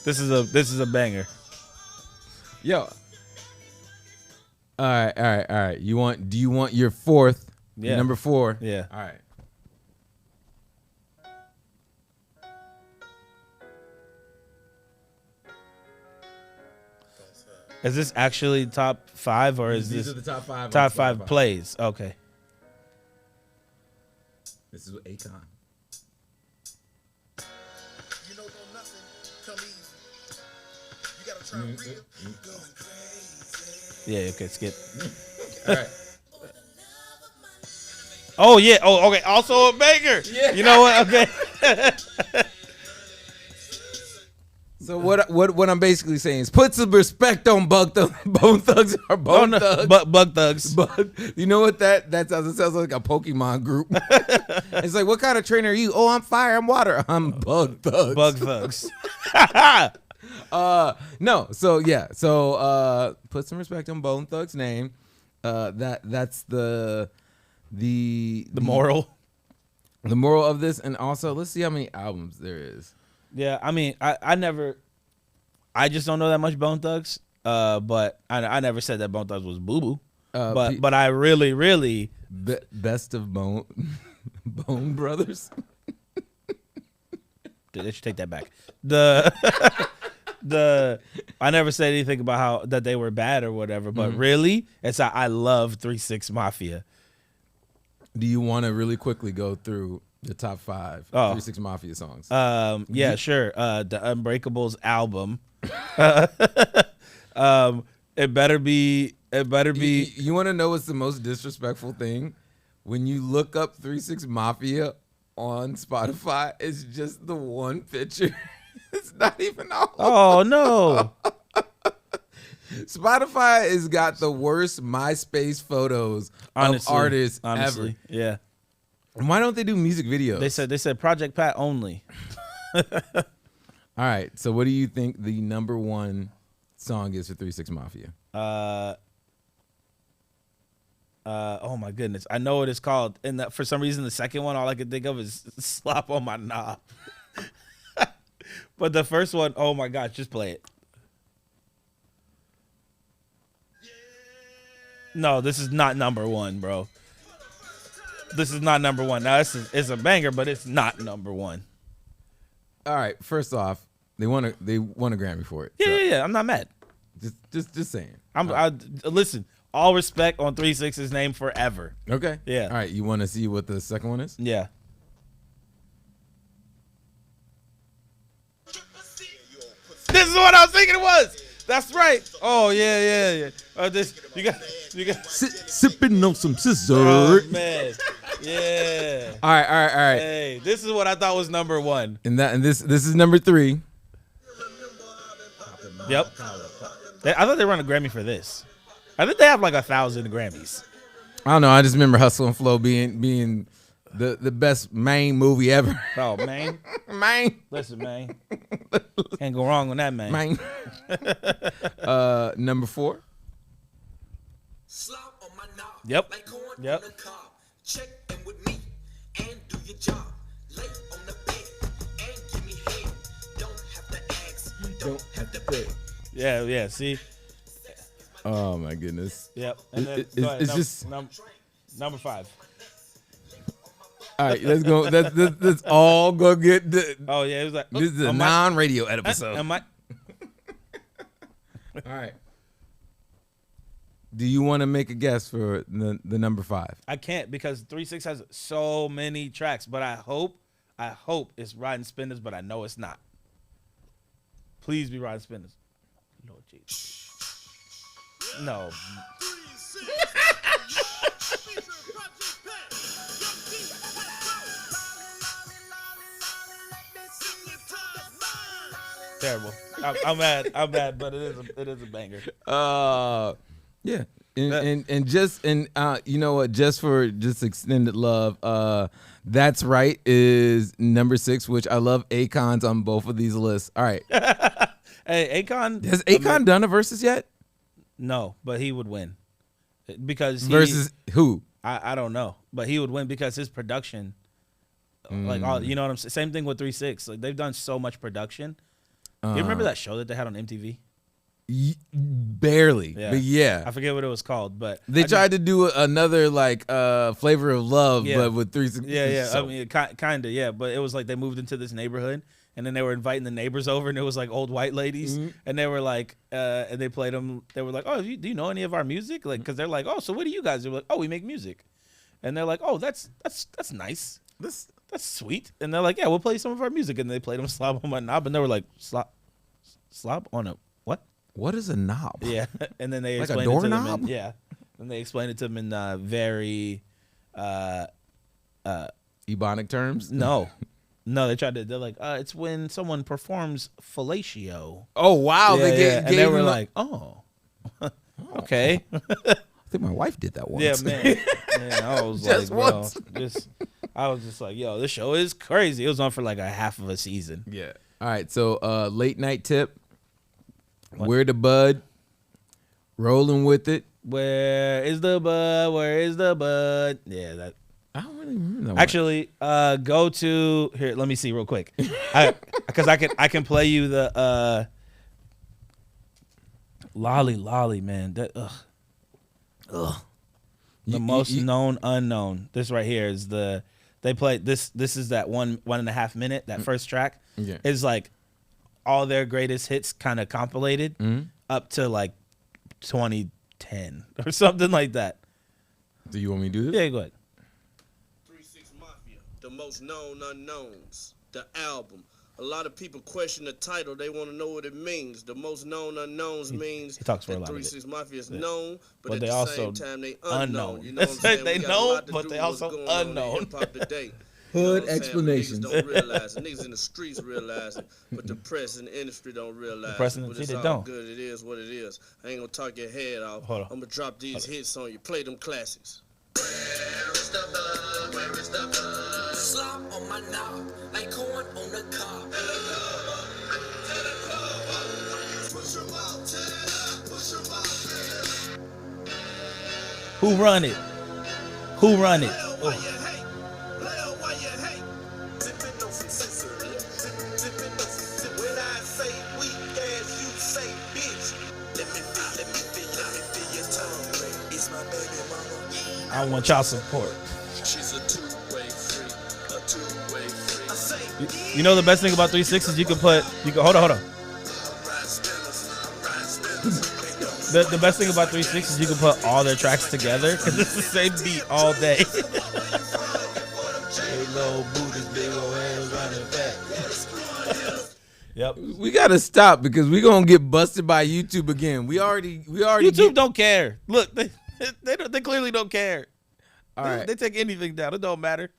S2: This is a banger.
S1: Yo. All right. Do you want your 4th?
S2: Yeah.
S1: Your number 4?
S2: Yeah.
S1: All right.
S2: Is this actually top 5 or is
S1: These
S2: this
S1: are the top 5?
S2: top
S1: on
S2: 5
S1: Spotify.
S2: plays? Okay.
S1: This is Akon.
S5: You know, don't nothing come easy. You gotta try real. Going crazy.
S2: Yeah. Okay. Skip.
S1: All right.
S2: Oh yeah. Oh okay. Also a banger.
S1: Yeah.
S2: You know what? Okay.
S1: So what I'm basically saying is put some respect on Bone Thugs or Bone Thugs.
S2: Bug Thugs.
S1: But you know what that sounds? It sounds like a Pokemon group. It's like, what kind of trainer are you? Oh, I'm fire. I'm water. I'm Bug Thugs.
S2: Bug Thugs.
S1: No. So yeah. So put some respect on Bone Thugs' name. That's the
S2: moral.
S1: The moral of this, and also let's see how many albums there is.
S2: Yeah, I mean, I just don't know that much Bone Thugs. But I never said that Bone Thugs was boo boo. But I really
S1: best of Bone Brothers.
S2: They should take that back. I never said anything about how that they were bad or whatever. But really, I love 3-6 Mafia.
S1: Do you want to really quickly go through the top 5 3-6 Mafia songs?
S2: Yeah, sure. The Unbreakables album. It better be.
S1: You want to know what's the most disrespectful thing? When you look up 3 6 Mafia on Spotify, it's just the one picture. It's not even all.
S2: Oh no.
S1: Spotify has got the worst MySpace photos of artists ever.
S2: Yeah.
S1: And why don't they do music videos?
S2: They said Project Pat only.
S1: All right. So what do you think the number one song is for 3 6 Mafia?
S2: Oh my goodness. I know what it's called. And that, for some reason, the second one, all I can think of is Slop on My Knob. But the first one, oh my gosh, just play it. No, this is not number one, bro. This is not number one. Now, it's a banger, but it's not number one.
S1: All right. First off, they won a Grammy for it.
S2: Yeah. I'm not mad.
S1: Just saying.
S2: Listen. All respect on 3 6's name forever.
S1: Okay.
S2: Yeah.
S1: All right. You want to see what the second one is?
S2: Yeah. This is what I was thinking it was. That's right. Oh yeah. You got.
S1: Sipping on some scissors.
S2: Oh man. Yeah.
S1: All right.
S2: Hey, this is what I thought was number one.
S1: And this is number 3.
S2: Yep. I thought they won a Grammy for this. I think they have like 1,000 Grammys.
S1: I don't know. I just remember Hustle and Flow being the best main movie ever.
S2: Oh man.
S1: Man.
S2: Listen, man. Can't go wrong on that, man.
S1: Man. Number 4.
S5: Slop on my knob.
S2: Yep.
S5: Like corn
S2: Yep.
S5: on the cob. Check in with me and do your job. Lay on the bed and give me head. Don't have to ask. Don't have to beg.
S2: Yeah. See.
S1: Oh my goodness.
S2: Yep. And then,
S1: It's just
S2: number 5.
S1: all right. Let's go. Let's all go get the.
S2: Oh yeah, it was like
S1: This is a non-radio episode.
S2: Am I?
S1: All right. Do you want to make a guess for the number 5?
S2: I can't because 3 6 has so many tracks, but I hope it's Riding Spinners, but I know it's not. Please be Riding Spinners. Lord Jesus. No. Terrible. I'm mad, but it is a banger.
S1: Yeah. And you know what? Just for extended love, That's Right is number 6, which I love Akon's on both of these lists. All right.
S2: Hey, Akon.
S1: Has Akon done a versus yet?
S2: No, but he would win because
S1: Versus who?
S2: I don't know, but he would win because his production, like all, you know what I'm saying. Same thing with 3 6. Like they've done so much production. You remember that show that they had on MTV?
S1: Barely, but yeah.
S2: I forget what it was called, but
S1: they tried to do another like Flavor of Love, but with 3 6.
S2: Yeah. So. I mean, kind of, yeah. But it was like they moved into this neighborhood, and then they were inviting the neighbors over, and it was like old white ladies, and they were like, and they played them. They were like, "Oh, do you know any of our music?" Like, because they're like, "Oh, so what do you guys do?" Like, "Oh, we make music," and they're like, "Oh, that's nice. That's sweet." And they're like, "Yeah, we'll play some of our music," and they played them "Slop on My Knob," and they were like, "Slop on a what?"
S1: What is a knob?
S2: Yeah, and then they
S1: like
S2: explained
S1: a
S2: it to
S1: doorknob?
S2: them. And they explained it to them in very
S1: Ebonic terms?
S2: No, they tried to. They're like, it's when someone performs fellatio.
S1: Oh wow!
S2: And they were like, oh, okay.
S1: I think my wife did that once.
S2: Yeah, man. I was
S1: Just
S2: like,
S1: once.
S2: I was just like, yo, this show is crazy. It was on for like a half of a season.
S1: Yeah. All right. So late night tip. Where the bud? Rolling with it.
S2: Where is the bud? Where is the bud? Yeah, that.
S1: I don't really remember that
S2: Actually, go to here. Let me see real quick, because I can play you the Lolly man. That the most known unknown. This right here is they played this. This is that 1.5 minute. That first track is like all their greatest hits kind of compilated up to like 2010 or something like that.
S1: Do you want me to do this?
S2: Yeah, go ahead.
S4: 3 6 Mafia, the most known unknowns. The album,
S6: A lot of people question the title. They want to know what it means. The most known unknowns means
S2: talks for a
S6: that
S2: lot of
S6: 3
S2: it.
S6: 6 Mafia is known, but at
S2: they
S6: the
S2: also
S6: same time they
S2: unknown.
S6: unknown. You know what I'm saying?
S2: They
S6: We got a
S2: know,
S6: lot to
S2: but
S6: do
S2: they
S6: with what's
S2: also
S6: going on
S2: unknown.
S6: in hip-hop today.
S1: Hood
S6: But
S1: explanations.
S6: niggas don't realize it. Niggas in the streets realize it, but the press and the industry don't realize
S2: press
S6: it.
S2: and the
S6: But it's
S2: shit,
S6: all
S2: they don't.
S6: good. It is what it is. I ain't gonna talk your head off.
S2: Hold on.
S6: I'm gonna drop these hits on you. Play them classics.
S5: Slop on my knob, like corn on the cob.
S2: Who run it? Who run it?
S5: When I say weak ass, you say bitch. Let me feel your tongue. It's my baby mama.
S2: I don't want y'all support.
S6: She's a two-way freak. A two-way freak.
S2: You know the best thing about 3 6 is you can hold on. The best thing about 3 6 is you can put all their tracks together because it's the same beat all day. Yep.
S1: We gotta stop because we gonna get busted by YouTube again. We already.
S2: YouTube don't care. Look, they clearly don't care.
S1: All right.
S2: They take anything down. It don't matter.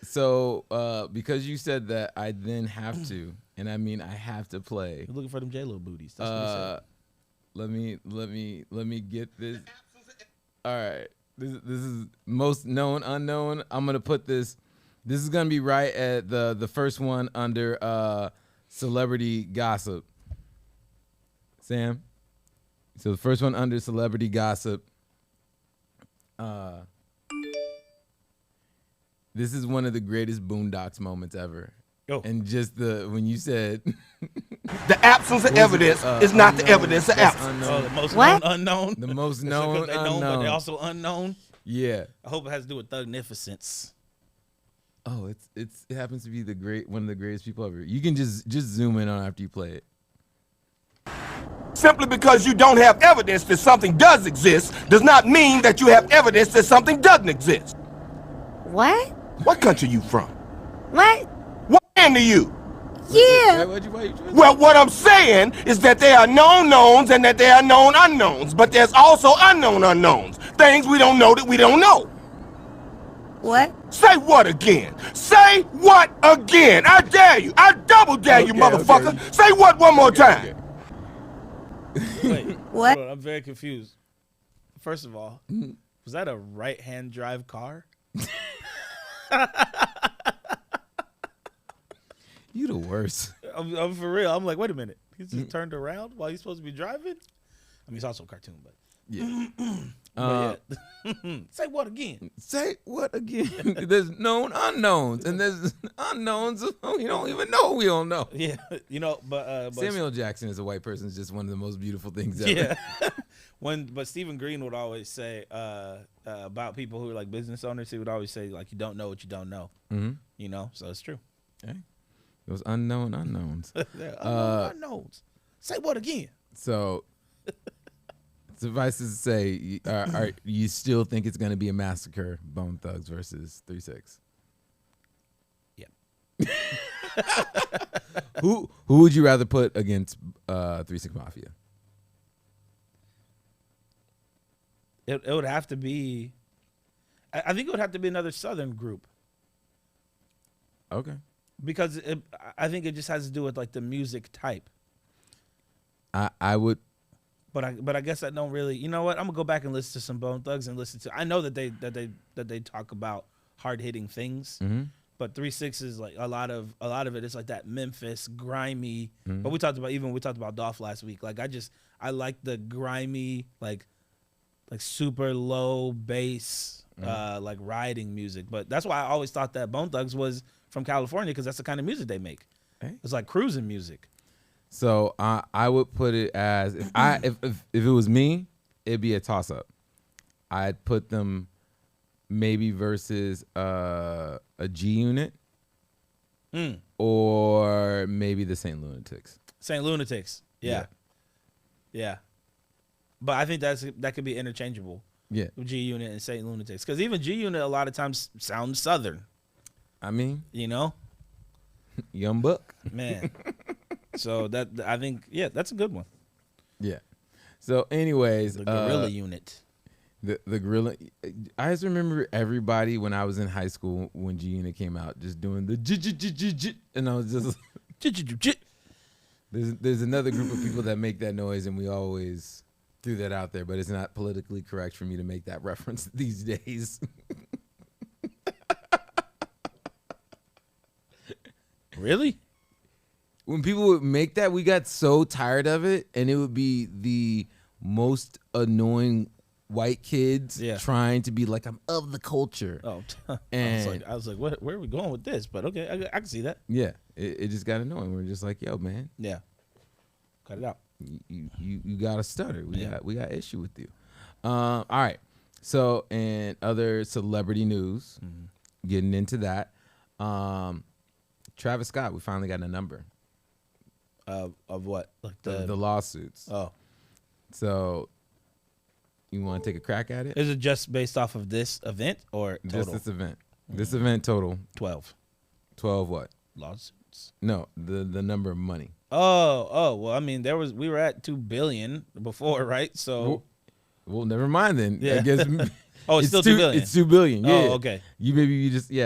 S1: So because you said that, I then have to, and I mean I have to play.
S2: You're looking for them J-Lo booties. That's what he said.
S1: Let me get this. All right. This is most known unknown. I'm gonna put this. This is gonna be right at the first one under celebrity gossip. Sam. So the first one under celebrity gossip. This is one of the greatest Boondocks moments ever.
S2: Oh.
S1: And just when you said
S4: The absence of evidence is not the evidence of
S1: that's
S4: absence.
S2: Oh,
S1: unknown.
S2: the most
S7: What?
S2: known unknown.
S1: The most
S2: It's
S1: known
S2: because they known,
S1: unknown.
S2: but they also unknown.
S1: Yeah.
S2: I hope it has to do with thugnificence.
S1: Oh, it happens to be one of the greatest people ever. You can just zoom in on after you play it.
S4: Simply because you don't have evidence that something does exist does not mean that you have evidence that something doesn't exist.
S7: What?
S4: What country you from?
S7: What?
S4: What land are you?
S7: Yeah.
S1: Why you
S4: Well, what I'm saying is that there are known knowns and that there are known unknowns, but there's also unknown unknowns. Things we don't know that we don't know.
S7: What?
S4: Say what again? Say what again? I dare you. I double dare you,
S1: Okay,
S4: motherfucker.
S1: okay.
S4: Say what one more time.
S2: Wait,
S7: What?
S2: hold on, I'm very confused. First of all, was that a right-hand drive car?
S1: You the worst.
S2: I'm for real. I'm like, wait a minute. He's just turned around while he's supposed to be driving? I mean, it's also a cartoon, but.
S1: Yeah.
S2: But yeah. Say what again?
S1: Say what again? There's known unknowns, and there's unknowns you don't even know. We don't know.
S2: Yeah, but
S1: Samuel Jackson as a white person is just one of the most beautiful things ever.
S2: yeah. But Stephen Green would always say about people who are like business owners, he would always say like, you don't know what you don't know.
S1: Mm-hmm.
S2: You know, so it's true.
S1: Okay. Those unknown unknowns.
S2: Unknowns. Say what again?
S1: So, suffice to say, you still think it's going to be a massacre, Bone Thugs versus 3 6?
S2: Yeah.
S1: Who would you rather put against 3 6 Mafia?
S2: It would have to be. I think it would have to be another Southern group
S1: Okay.
S2: because I think it just has to do with like the music type.
S1: I would.
S2: But I guess I don't really. You know what? I'm gonna go back and listen to some Bone Thugs and listen to. I know that they talk about hard hitting things,
S1: Mm-hmm.
S2: but 3 6 is like a lot of it is like that Memphis grimy.
S1: Mm-hmm.
S2: But we talked about Dolph last week. Like I like the grimy like super low bass like riding music. But that's why I always thought that Bone Thugs was from California because that's the kind of music they make.
S1: Hey.
S2: It's like cruising music.
S1: So I would put it as if it was me, it'd be a toss up. I'd put them maybe versus a G Unit or maybe the St. Lunatics.
S2: St. Lunatics. Yeah. But I think that could be interchangeable.
S1: Yeah.
S2: With G Unit and St. Lunatics. Because even G Unit a lot of times sounds Southern,
S1: I mean,
S2: you know?
S1: Young Buck.
S2: Man. So that I think that's a good one.
S1: Yeah. So, anyways,
S2: The Gorilla Unit.
S1: the gorilla. I just remember everybody when I was in high school when G Unit came out, just doing the j, and I was just. There's another group of people that make that noise, and we always threw that out there, but it's not politically correct for me to make that reference these days.
S2: Really?
S1: When people would make that, we got so tired of it, and it would be the most annoying white kids trying to be like, I'm of the culture.
S2: Oh,
S1: and
S2: I was like, where are we going with this? But okay, I can see that.
S1: Yeah, it just got annoying. We're just like, yo, man.
S2: Yeah. Cut it out.
S1: You got to stutter. We got issue with you. All right. So, and other celebrity news, getting into that. Travis Scott, we finally got a number.
S2: Of what? Like
S1: the lawsuits.
S2: Oh.
S1: So, you want to take a crack at it?
S2: Is it just based off of this event or total?
S1: Just this event. This event total.
S2: 12.
S1: 12 what?
S2: Lawsuits.
S1: No, the number of money.
S2: Oh, well, I mean, we were at 2 billion before, right? So
S1: well, never mind then.
S2: Yeah.
S1: I guess
S2: oh, it's still 2 billion.
S1: It's 2 billion. Yeah.
S2: Oh, okay.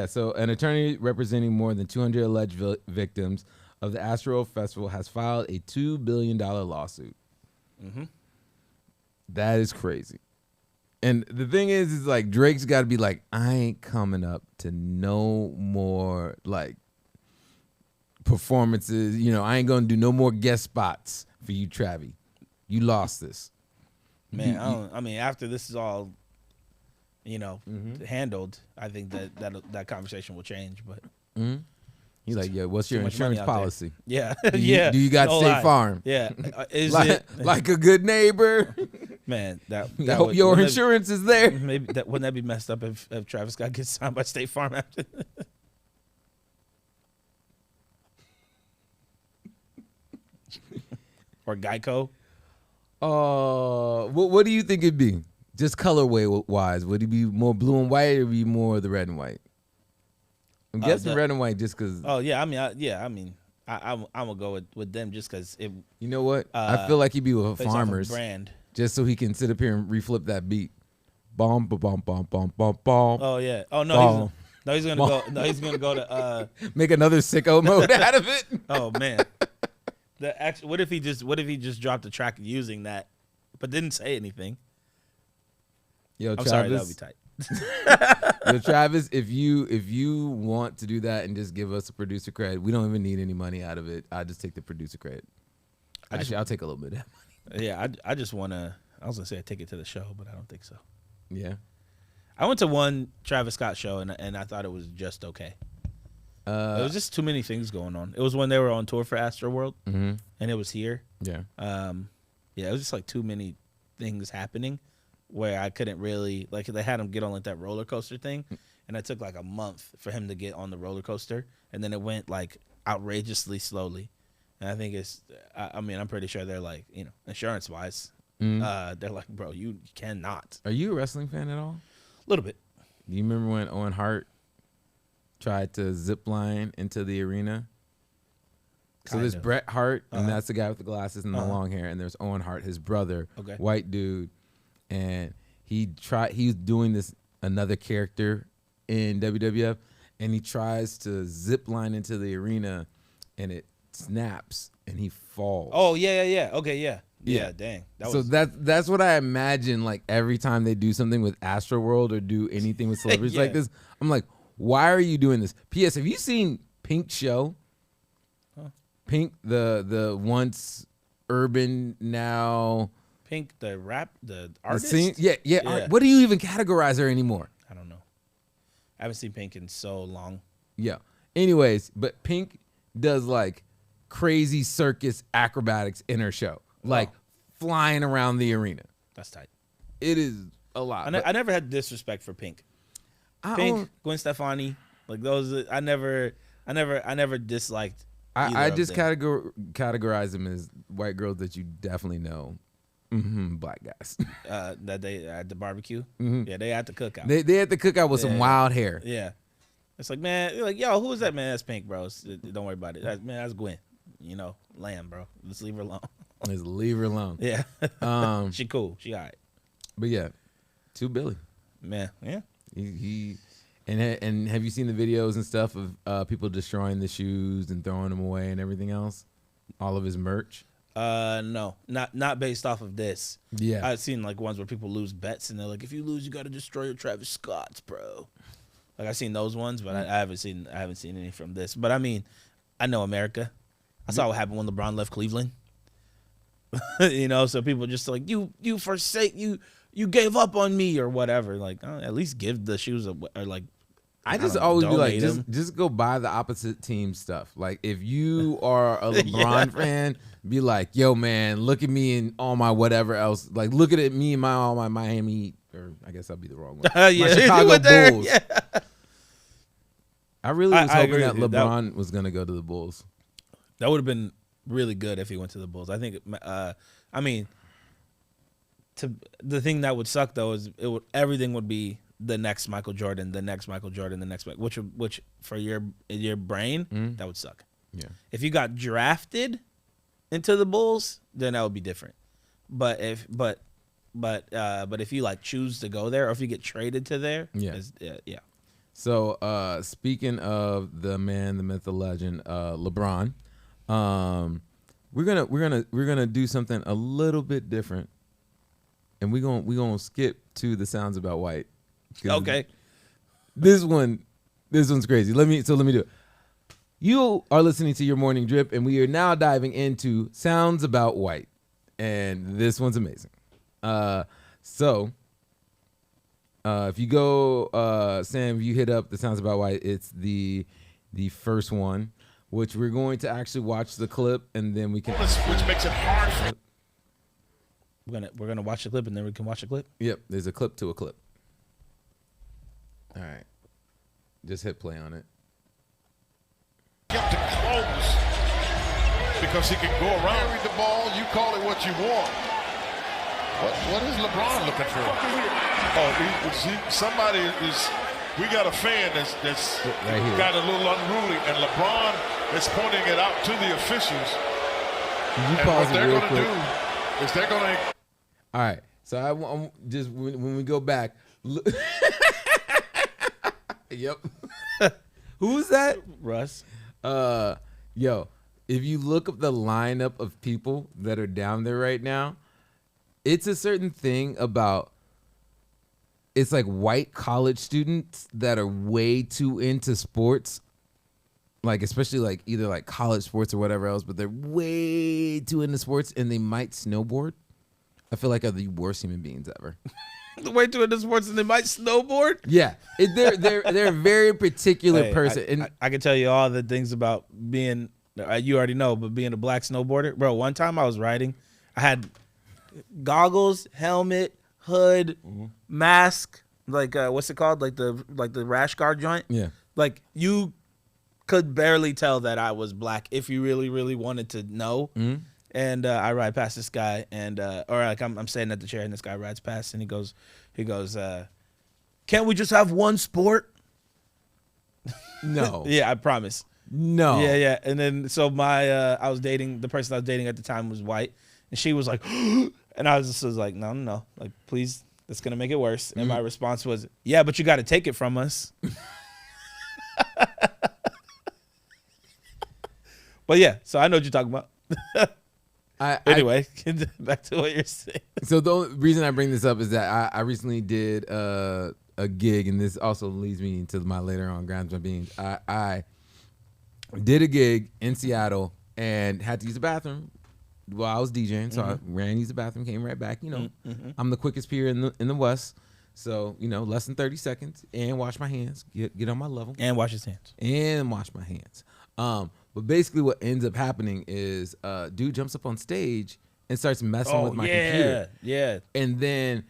S1: So an attorney representing more than 200 alleged victims of the Astro Festival has filed a $2 billion lawsuit.
S2: Mm-hmm.
S1: That is crazy. And the thing is like Drake's got to be like, I ain't coming up to no more like performances. You know, I ain't gonna do no more guest spots for you, Travi. You lost this.
S2: Man, I mean, after this is all, handled, I think that conversation will change. But
S1: He's like, yeah, what's your insurance policy?
S2: Yeah,
S1: Do you got State Farm?
S2: Yeah, is
S1: like a good neighbor?
S2: Man, that
S1: hope your insurance is there.
S2: Maybe wouldn't that be messed up if Travis Scott gets signed by State Farm after? Or Geico?
S1: What do you think it'd be? Just colorway wise, would it be more blue and white, or be more the red and white? I'm guessing red and white just because.
S2: Oh yeah, I'm gonna go with them just because it.
S1: You know what? I feel like he'd be with farmers
S2: brand,
S1: just so he can sit up here and reflip that beat. Bomb, bomb, bomb, bomb, bomb, bomb.
S2: Oh yeah. Oh no, he's gonna go. No, he's gonna go to
S1: make another sicko mode out of it.
S2: Oh man. What if he just dropped the track using that, but didn't say anything?
S1: Yo,
S2: I'm
S1: Travis,
S2: sorry, that would be tight.
S1: Yo, Travis, if you want to do that and just give us a producer credit, we don't even need any money out of it. I just take the producer credit. Actually, I'll take a little bit of that money.
S2: Yeah, I just want to. I was gonna say I take it to the show, but I don't think so.
S1: Yeah,
S2: I went to one Travis Scott show and I thought it was just okay. There was just too many things going on. It was when they were on tour for Astroworld, and it was here.
S1: Yeah.
S2: It was just like too many things happening where I couldn't really like. They had him get on like that roller coaster thing, and it took like a month for him to get on the roller coaster, and then it went like outrageously slowly. And I think it's. I mean, I'm pretty sure they're like, insurance wise, they're like, bro, you cannot.
S1: Are you a wrestling fan at all?
S2: A little bit.
S1: Do you remember when Owen Hart tried to zip line into the arena? So there's Bret Hart, and that's the guy with the glasses and the long hair, and there's Owen Hart, his brother, white dude, and he was doing this another character in WWF, and he tries to zip line into the arena, and it snaps, and he falls.
S2: Oh yeah. Okay, yeah. Yeah, dang.
S1: That's what I imagine. Like every time they do something with Astroworld or do anything with celebrities like this, I'm like, why are you doing this? P.S. Have you seen Pink's show?
S2: Huh.
S1: Pink, the once urban, now
S2: Pink, the artist.
S1: Yeah. What do you even categorize her anymore?
S2: I don't know. I haven't seen Pink in so long.
S1: Yeah. Anyways, but Pink does like crazy circus acrobatics in her show, like flying around the arena.
S2: That's tight.
S1: It is a lot.
S2: I never had disrespect for Pink. Pink, Gwen Stefani, like those. I never disliked.
S1: I just categorize them as white girls that you definitely know. Black guys.
S2: That they at the barbecue.
S1: Mm-hmm.
S2: Yeah, they at the cookout.
S1: They at the cookout with some wild hair.
S2: Yeah. It's like, man, you're like, yo, who is that, man? That's Pink, bro. Don't worry about it. That's Gwen. You know, Lamb, bro. Let's leave her alone.
S1: Just leave her alone.
S2: Yeah. She cool. She all right.
S1: But yeah, 2 Billy.
S2: Man, yeah.
S1: He and have you seen the videos and stuff of people destroying the shoes and throwing them away and everything else? All of his merch.
S2: No, not based off of this.
S1: Yeah.
S2: I've seen like ones where people lose bets and they're like, if you lose, you got to destroy your Travis Scotts, bro. Like I've seen those ones, but I haven't seen any from this. But I mean, I know America. I saw what happened when LeBron left Cleveland. You know, so people just like you forsake you gave up on me or whatever. Like at least give the shoes or like.
S1: I just always be like,
S2: donate 'em.
S1: just go buy the opposite team stuff. Like if you are a LeBron fan, be like, yo man, look at me and all my whatever else. Like look at me and all my Miami, or I guess that'd be the wrong one.
S2: Yeah,
S1: my Chicago
S2: there,
S1: Bulls.
S2: yeah.
S1: I really was hoping
S2: agree
S1: that
S2: with you.
S1: LeBron was gonna go to the Bulls.
S2: That would have been really good if he went to the Bulls. I think. I mean, the thing that would suck though is everything would be the next Michael Jordan, the next Michael Jordan, the next which for your brain that would suck.
S1: Yeah.
S2: If you got drafted into the Bulls, then that would be different. But if you like choose to go there, or if you get traded to there,
S1: Yeah.
S2: yeah.
S1: So speaking of the man, the myth, the legend, LeBron, we're gonna do something a little bit different, and we're gonna skip to the sounds about white.
S2: Okay.
S1: This one's crazy. Let me do it. You are listening to Your Morning Drip, and we are now diving into sounds about white, and this one's amazing. So if you go, Sam, if you hit up the sounds about white, it's the first one, which we're going to actually watch the clip, and then we can.
S4: Which makes it hard for.
S2: We're gonna watch the clip, and then we can watch the clip.
S1: Yep, there's a clip to a clip. All right, just hit play on it.
S8: Kept it close because he can go around. Carry the ball, you call it what you want. What is LeBron looking for? Oh, somebody is. We got a fan that's
S1: right here.
S8: Got a little unruly, and LeBron is pointing it out to the officials.
S1: You
S8: And
S1: pause
S8: what
S1: it
S8: they're
S1: real
S8: going to
S1: quick.
S8: do is they're going to.
S1: All right, so I'm just when we go back. Yep. Who's that?
S2: Russ.
S1: Yo, if you look up the lineup of people that are down there right now, it's a certain thing about. It's like white college students that are way too into sports, like especially like either like college sports or whatever else, but they're way too into sports and they might snowboard. I feel like are the worst human beings ever.
S2: Way too into sports, and they might snowboard.
S1: Yeah, they're a very particular person. And
S2: I can tell you all the things about being. You already know, but being a black snowboarder, bro. One time I was riding, I had goggles, helmet, hood, mask, like what's it called, like the rash guard joint.
S1: Yeah,
S2: like you could barely tell that I was black if you really, really wanted to know. And I ride past this guy, and or like I'm sitting at the chair, and this guy rides past, and he goes, can't we just have one sport?
S1: no,
S2: Yeah, I promise.
S1: no,
S2: Yeah. And then so the person I was dating at the time was white, and she was like, and I was like, no, like please, that's gonna make it worse. And my response was, yeah, but you got to take it from us. But yeah, so I know what you're talking about. Anyway, back to what you're saying.
S1: So the only reason I bring this up is that I recently did a gig, and this also leads me into my later on grounds of being. I did a gig in Seattle and had to use the bathroom while I was DJing, so I ran, used the bathroom, came right back. You know, I'm the quickest peer in the West, so you know, less than 30 seconds, and wash my hands, get on my level,
S2: And wash his hands.
S1: and wash my hands. But basically, what ends up happening is, dude jumps up on stage and starts messing with my computer.
S2: Yeah.
S1: And then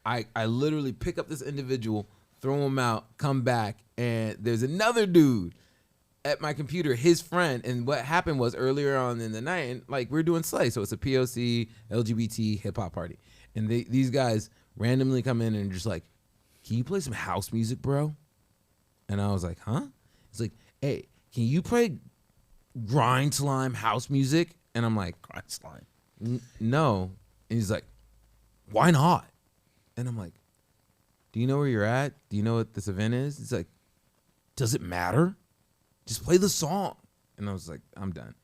S1: I literally pick up this individual, throw him out, come back, and there's another dude at my computer, his friend. And what happened was earlier on in the night, and like we're doing Slay, so it's a POC, LGBT hip hop party. And these guys randomly come in and just like, can you play some house music, bro? And I was like, huh? He's like, hey, can you play grind slime house music? And I'm like,
S2: Grind slime.
S1: No. And he's like, why not? And I'm like, do you know where you're at? Do you know what this event is? He's like, does it matter? Just play the song. And I was like, I'm done.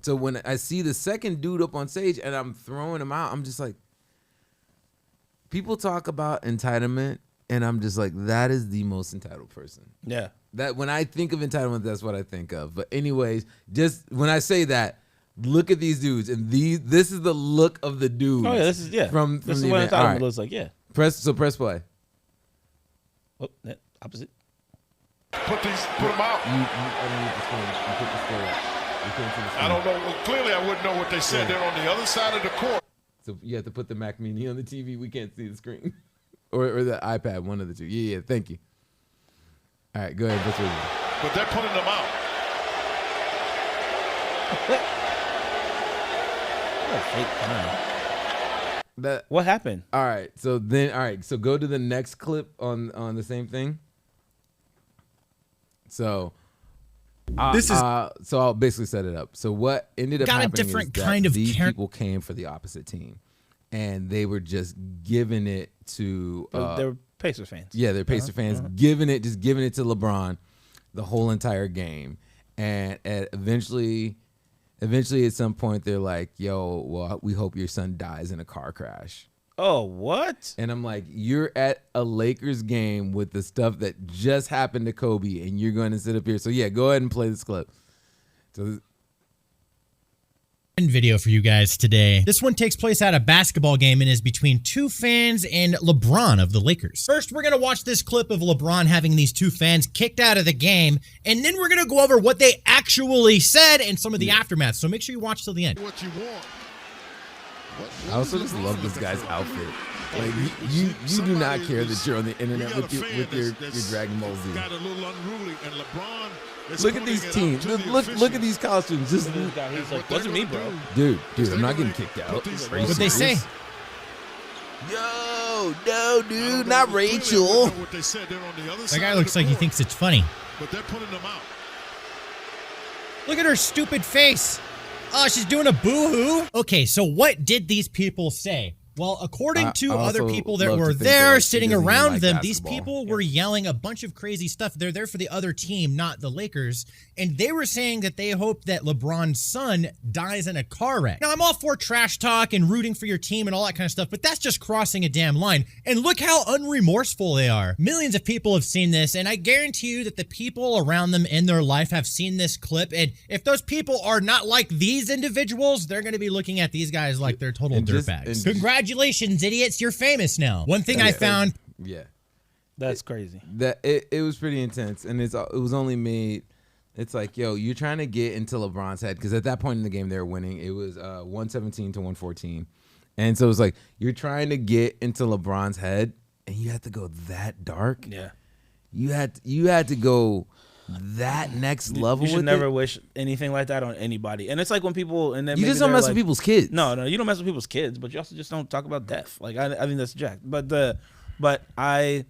S1: So when I see the second dude up on stage and I'm throwing him out, I'm just like, people talk about entitlement, and I'm just like, that is the most entitled person.
S2: Yeah.
S1: That when I think of entitlement, that's what I think of. But anyways, just when I say that, look at these dudes, and this is the look of the dudes.
S2: Oh yeah, this is from
S1: this
S2: the
S1: is
S2: what
S1: event.
S2: entitlement
S1: All right.
S2: looks like. Yeah.
S1: Press play.
S2: Oh, that opposite.
S8: Put them out.
S1: Underneath the screen. You put the screen up. You can't see the screen.
S8: I don't know. Well, clearly, I wouldn't know what they said. They're on the other side of the court.
S1: So you have to put the Mac Mini on the TV. We can't see the screen, or the iPad. One of the two. Yeah. Thank you. All right, go ahead. Let's read it.
S8: But they're putting them out.
S2: What happened?
S1: All right. So go to the next clip on the same thing. So so I'll basically set it up. So what ended up
S9: Got a
S1: happening
S9: different
S1: is that
S9: kind of
S1: these people came for the opposite team, and they were just giving it to
S2: They were Pacers fans.
S1: yeah, they're Pacer fans, giving it to LeBron the whole entire game. And eventually at some point they're like, yo, well, we hope your son dies in a car crash.
S2: Oh, what?
S1: And I'm like, you're at a Lakers game with the stuff that just happened to Kobe, and you're going to sit up here. So yeah, go ahead and play this clip. So
S9: video for you guys today. This one takes place at a basketball game and is between two fans and LeBron of the Lakers. First, we're gonna watch this clip of LeBron having these two fans kicked out of the game, and then we're gonna go over what they actually said and some of the aftermath. So make sure you watch till the end.
S8: What you want.
S1: I also just love this guy's outfit. Like you do not care that you're on the internet with your Dragon Ball Z.
S8: Got a little unruly, and LeBron.
S1: Look at these teams. Look at these costumes. Just
S2: He's like, wasn't me, bro.
S1: dude, I'm not getting kicked out.
S9: What'd they say?
S1: Yo, no, dude, not Rachel.
S9: That guy looks like he thinks it's funny.
S8: But they're putting them out.
S9: Look at her stupid face. Oh, she's doing a boo-hoo. Okay, so what did these people say? Well, according to other people that were there sitting around them, these people were yelling a bunch of crazy stuff. They're there for the other team, not the Lakers. And they were saying that they hope that LeBron's son dies in a car wreck. Now, I'm all for trash talk and rooting for your team and all that kind of stuff, but that's just crossing a damn line. And look how unremorseful they are. Millions of people have seen this, and I guarantee you that the people around them in their life have seen this clip. And if those people are not like these individuals, they're going to be looking at these guys like they're total dirtbags. Congratulations, idiots. You're famous now. One thing I found.
S1: Yeah.
S2: That's crazy.
S1: That it was pretty intense, and it was only made. It's like, yo, you're trying to get into LeBron's head, because at that point in the game they were winning. It was 117 to 114, and so it was like you're trying to get into LeBron's head, and you have to go that dark.
S2: Yeah,
S1: you had to go that next level.
S2: You should
S1: with
S2: never wish anything like that on anybody. And it's like when people and then
S1: you just don't mess with people's kids.
S2: No, you don't mess with people's kids, but you also just don't talk about death. Like I think that's jacked. But I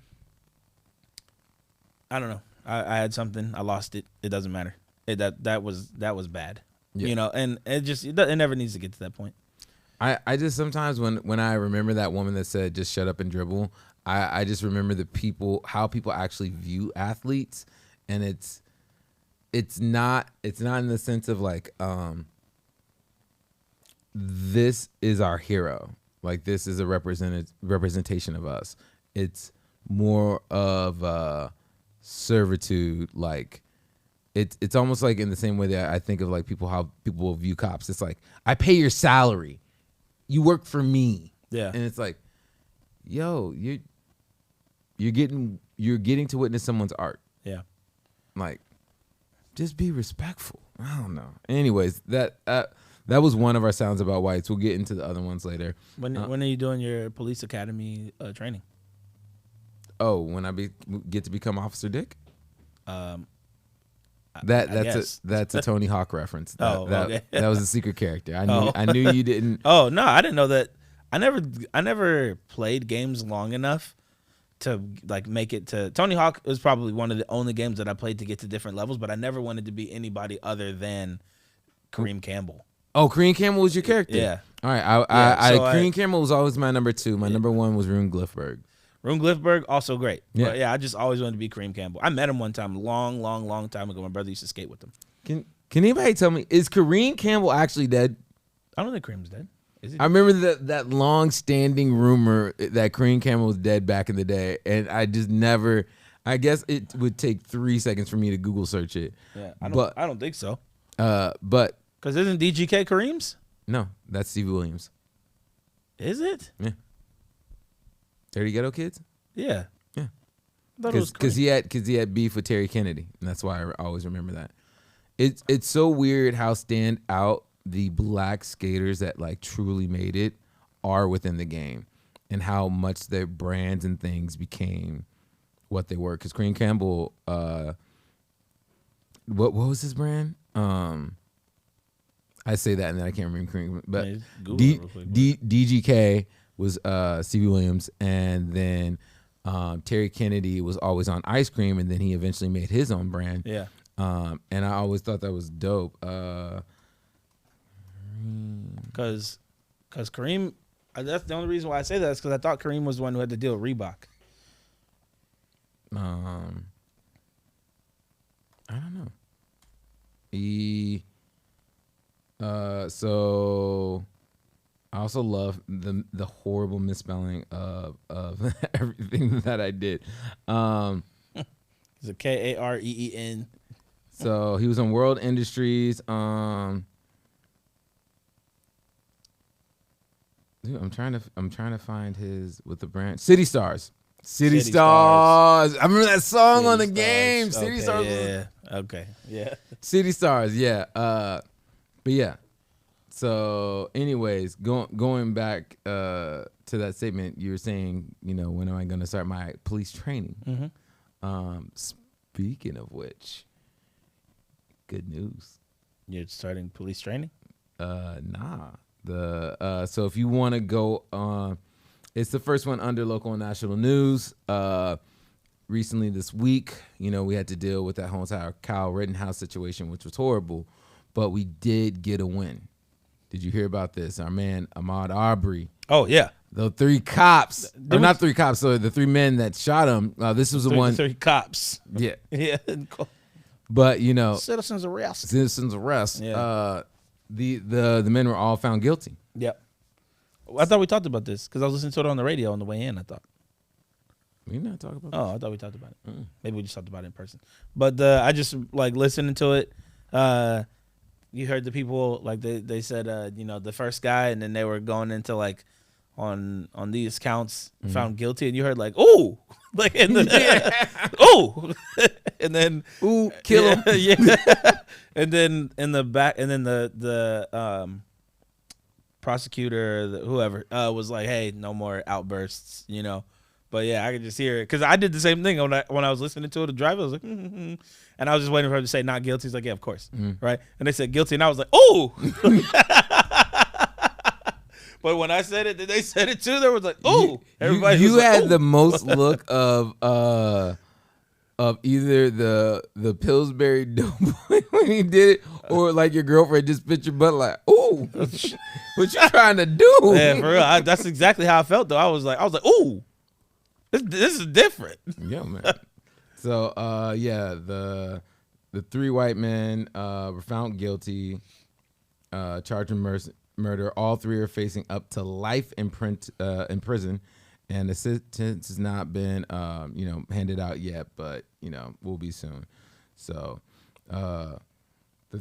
S2: don't know. I had something. I lost it. It doesn't matter. That was bad. Yeah. You know, and it never needs to get to that point.
S1: I just sometimes when I remember that woman that said just shut up and dribble, I just remember how people actually view athletes, and it's not in the sense of like this is our hero, like this is a representation of us. It's more of servitude. Like it's almost like in the same way that I think of like how people will view cops. It's like, I pay your salary, you work for me.
S2: Yeah.
S1: And it's like, yo, you're getting to witness someone's art.
S2: Yeah.
S1: Like, just be respectful. I don't know. Anyways, that was one of our sounds about whites. We'll get into the other ones later.
S2: When are you doing your police academy training?
S1: Oh, when I get to become Officer Dick? That's a Tony Hawk reference. Okay. That was a secret character. I knew you didn't.
S2: Oh no, I didn't know that. I never played games long enough to like make it to Tony Hawk was probably one of the only games that I played to get to different levels, but I never wanted to be anybody other than Kareem Campbell.
S1: Oh, Kareem Campbell was your character?
S2: Yeah.
S1: All right. Kareem Campbell was always my number 2. My number 1 was Rune Glifberg.
S2: Rune Glifberg, also great.
S1: Yeah.
S2: But yeah, I just always wanted to be Kareem Campbell. I met him one time, long time ago. My brother used to skate with him.
S1: Can anybody tell me, is Kareem Campbell actually dead?
S2: I don't think Kareem's dead. Is he?
S1: I remember that long-standing rumor that Kareem Campbell was dead back in the day, and I just never. I guess it would take 3 seconds for me to Google search it.
S2: Yeah, I don't think so.
S1: But
S2: because isn't DGK Kareem's?
S1: No, that's Stevie Williams.
S2: Is it?
S1: Yeah. Dirty Ghetto Kids.
S2: Yeah.
S1: Yeah.
S2: Because
S1: he had beef with Terry Kennedy, and that's why I always remember that. It's so weird how stand out the black skaters that like truly made it are within the game, and how much their brands and things became what they were. Because Kareem Campbell, what was his brand? I say that and then I can't remember Kareem, but DGK was Stevie Williams, and then Terry Kennedy was always on ice cream, and then he eventually made his own brand.
S2: Yeah.
S1: And I always thought that was dope.
S2: Because Kareem, that's the only reason why I say that is because I thought Kareem was the one who had to deal with Reebok.
S1: I don't know. So I also love the horrible misspelling of everything that I did.
S2: It's a Kareen.
S1: So he was on World Industries. Dude, I'm trying to find his with the brand City Stars. City Stars. I remember that song on the game. City Stars.
S2: Yeah. Okay. Yeah.
S1: City Stars. Yeah. But yeah. So, anyways, going back to that statement, you were saying, when am I going to start my police training?
S2: Mm-hmm.
S1: Speaking of which, good news.
S2: You're starting police training?
S1: Nah. So if you want to go, it's the first one under local and national news. Recently this week, we had to deal with that whole entire Kyle Rittenhouse situation, which was horrible, but we did get a win. Did you hear about this? Our man Ahmaud Arbery.
S2: Oh yeah,
S1: the 3 cops, or not 3 cops, so the 3 men that shot him. This was the one.
S2: 3 cops.
S1: Yeah,
S2: yeah.
S1: But
S2: citizens arrest.
S1: Citizens arrest.
S2: Yeah.
S1: The men were all found guilty.
S2: Yep. I thought we talked about this because I was listening to it on the radio on the way in. I thought.
S1: We not talking about.
S2: Oh, I thought we talked about it. Maybe we just talked about it in person. But I just like listening to it. You heard the people like they said the first guy, and then they were going into like on these counts found guilty, and you heard like ooh, like in the ooh, and then
S1: ooh, kill him,
S2: yeah, and then in the back, and then the prosecutor, whoever was like, hey, no more outbursts, But yeah, I could just hear it because I did the same thing when I was listening to it. The driver was like, and I was just waiting for him to say not guilty. He's like, yeah, of course, right? And they said guilty, and I was like, oh. But when I said it, they said it too. There was like, oh, everybody.
S1: You had
S2: like,
S1: the most look of either the Pillsbury Doughboy when he did it, or like your girlfriend just put your butt like, oh, what you trying to do?
S2: Yeah, for real. That's exactly how I felt though. I was like, ooh. This is different.
S1: Yeah, man. So, the 3 white men were found guilty, charged with murder. All 3 are facing up to life in prison, and the sentence has not been, handed out yet, but will be soon. So, the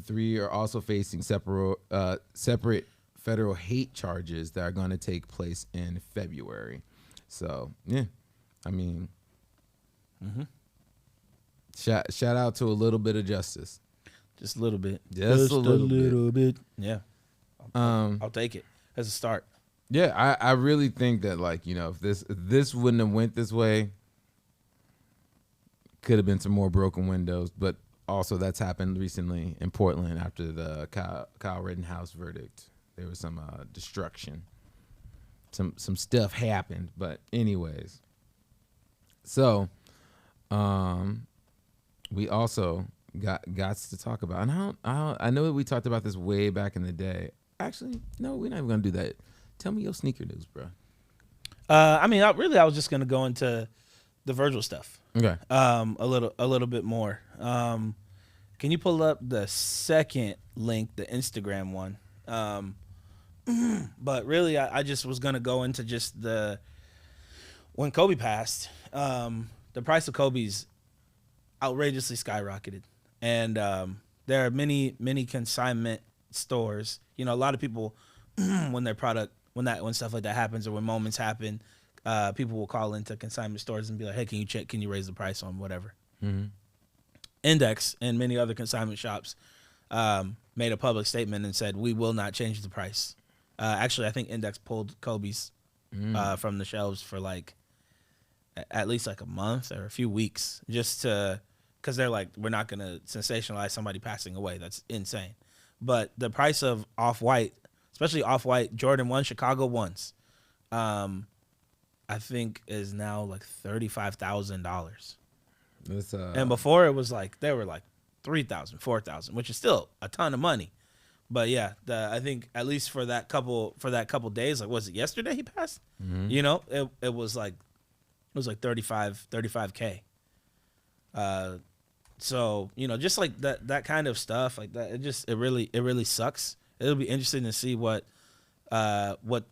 S1: 3 are also facing separate federal hate charges that are going to take place in February. So, yeah. I mean, shout out to a little bit of justice.
S2: Just a little bit.
S1: Just a little bit.
S2: Yeah. I'll take it as a start.
S1: Yeah, I really think that if this wouldn't have went this way, could have been some more broken windows. But also that's happened recently in Portland after the Kyle Rittenhouse verdict. There was some destruction. Some stuff happened, but anyways. So, we also got to talk about, and I know that we talked about this way back in the day. Actually, no, we're not even gonna do that. Tell me your sneaker news, bro.
S2: I mean, I was just gonna go into the Virgil stuff.
S1: Okay.
S2: A little bit more. Can you pull up the second link, the Instagram one? But really, I just was gonna go into just when Kobe passed, the price of Kobe's outrageously skyrocketed, and there are many consignment stores. You know, a lot of people when stuff like that happens or when moments happen, people will call into consignment stores and be like, "Hey, can you raise the price on whatever?"
S1: Mm-hmm.
S2: Index and many other consignment shops made a public statement and said, "We will not change the price." Actually, I think Index pulled Kobe's from the shelves for like at least like a month or a few weeks, just because they're like, we're not gonna sensationalize somebody passing away. That's insane. But the price of Off-White, especially Off-White Jordan 1 Chicago 1s, I think is now like $35,000. And before it was like, they were like 3,000, 4,000, which is still a ton of money. But yeah, I think at least for that couple days, like, was it yesterday he passed?
S1: Mm-hmm.
S2: You know, it was like 35K. So, you know, just like that kind of stuff, like that, it really sucks. It'll be interesting to see what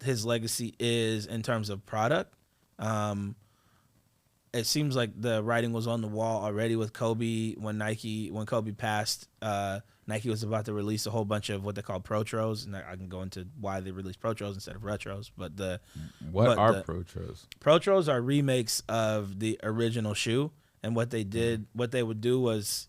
S2: his legacy is in terms of product. It seems like the writing was on the wall already with Kobe when Kobe passed. Nike was about to release a whole bunch of what they call Protros, and I can go into why they released Protros instead of Retros. But
S1: what are Protros?
S2: Protros are remakes of the original shoe, and what they would do was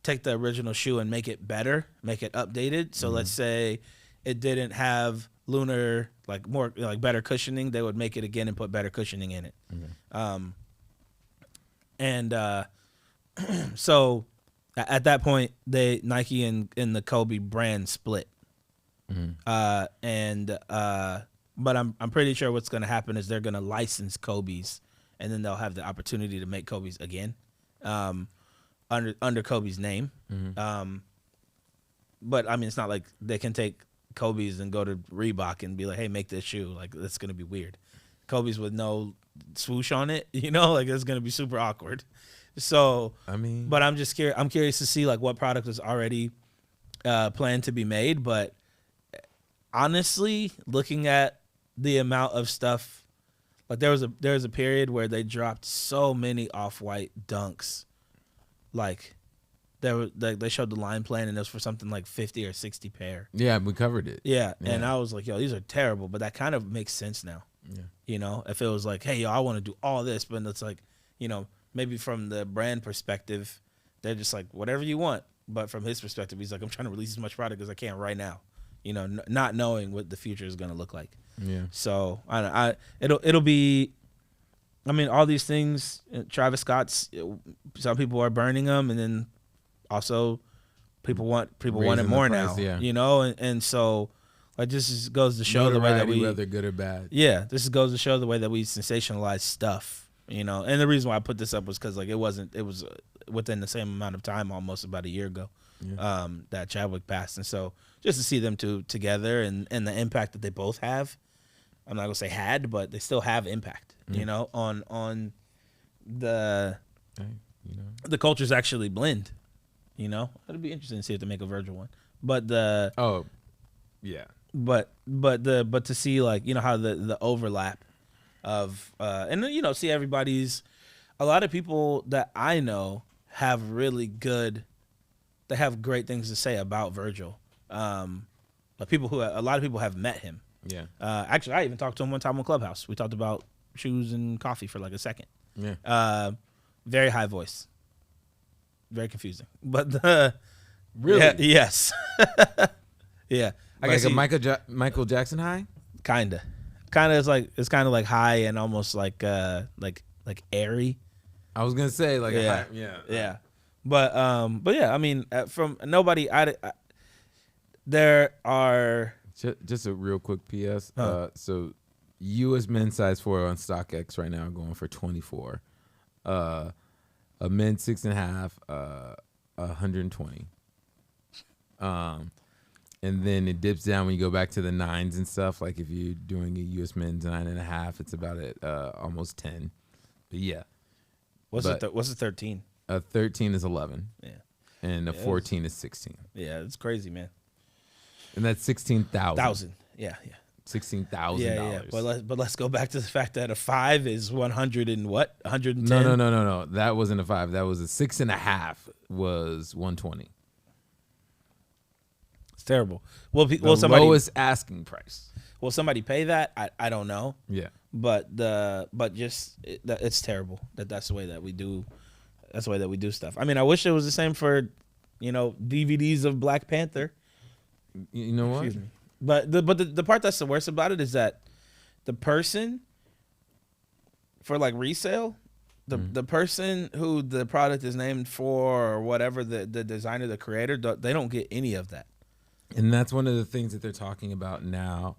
S2: take the original shoe and make it better, make it updated. So let's say it didn't have lunar, like more like better cushioning, they would make it again and put better cushioning in it. So at that point, Nike and the Kobe brand split. But I'm pretty sure what's going to happen is they're going to license Kobe's, and then they'll have the opportunity to make Kobe's again, under Kobe's name. But I mean, it's not like they can take Kobe's and go to Reebok and be like, "Hey, make this shoe." Like, that's going to be weird. Kobe's with no swoosh on it, you know, like it's going to be super awkward. So, I mean, but I'm just curious. I'm curious to see like what product is already planned to be made. But honestly, looking at the amount of stuff, like there was a period where they dropped so many Off-White dunks, like they showed the line plan and it was for something like 50 or 60 pair.
S1: Yeah, we covered it.
S2: Yeah, and I was like, yo, these are terrible. But that kind of makes sense now. Yeah, you know, if it was like, hey, yo, I want to do all this, but it's like, you know, maybe from the brand perspective, they're just like, whatever you want. But from his perspective, he's like, I'm trying to release as much product as I can right now, you know, not knowing what the future is going to look like. Yeah. So it'll be, I mean, all these things, Travis Scott's, some people are burning them, and then also people want it more now, you know, and so like this just goes to show the way that
S1: whether good or bad.
S2: Yeah, this goes to show the way that we sensationalize stuff. You know, and the reason why I put this up was because like it was within the same amount of time, almost about a year ago, that Chadwick passed, and so just to see them two together and the impact that they both have, I'm not gonna say had, but they still have impact, you know, on the cultures actually blend, you know. It'll be interesting to see if they make a Virgil one, but but to see like, you know, how the overlap of and then, you know, see a lot of people that I know have great things to say about Virgil. But a lot of people have met him. Yeah. Actually, I even talked to him one time on Clubhouse. We talked about shoes and coffee for like a second. Yeah. Very high voice. Very confusing. But
S1: really?
S2: Yeah, yes. Yeah. I
S1: guess Michael Jackson high?
S2: Kinda is like, it's kind of like high and almost like airy.
S1: I was gonna say like
S2: yeah. Yeah. But yeah, I mean, from nobody, there are
S1: just a real quick PS. So U.S. men's size 4 on StockX right now are going for $24. a men's 6.5, 120. And then it dips down when you go back to the 9s and stuff. Like if you're doing a U.S. men's 9.5, it's about at almost 10. But yeah.
S2: What's the 13?
S1: A 13 is 11.
S2: Yeah.
S1: And a 14 is 16.
S2: Yeah, it's crazy, man.
S1: And that's 16,000.
S2: Yeah.
S1: $16,000.
S2: Yeah. But let's go back to the fact that a 5 is 100 and what? 110?
S1: No. That wasn't a 5. That was a 6.5 was 120.
S2: It's terrible. Will
S1: somebody lowest asking price.
S2: Will somebody pay that? I don't know.
S1: Yeah.
S2: But it's terrible that's the way that we do. That's the way that we do stuff. I mean, I wish it was the same for, DVDs of Black Panther.
S1: You know what?
S2: Excuse me. But the part that's the worst about it is that the person for like resale, the person who the product is named for or whatever, the designer, the creator, they don't get any of that.
S1: And that's one of the things that they're talking about now,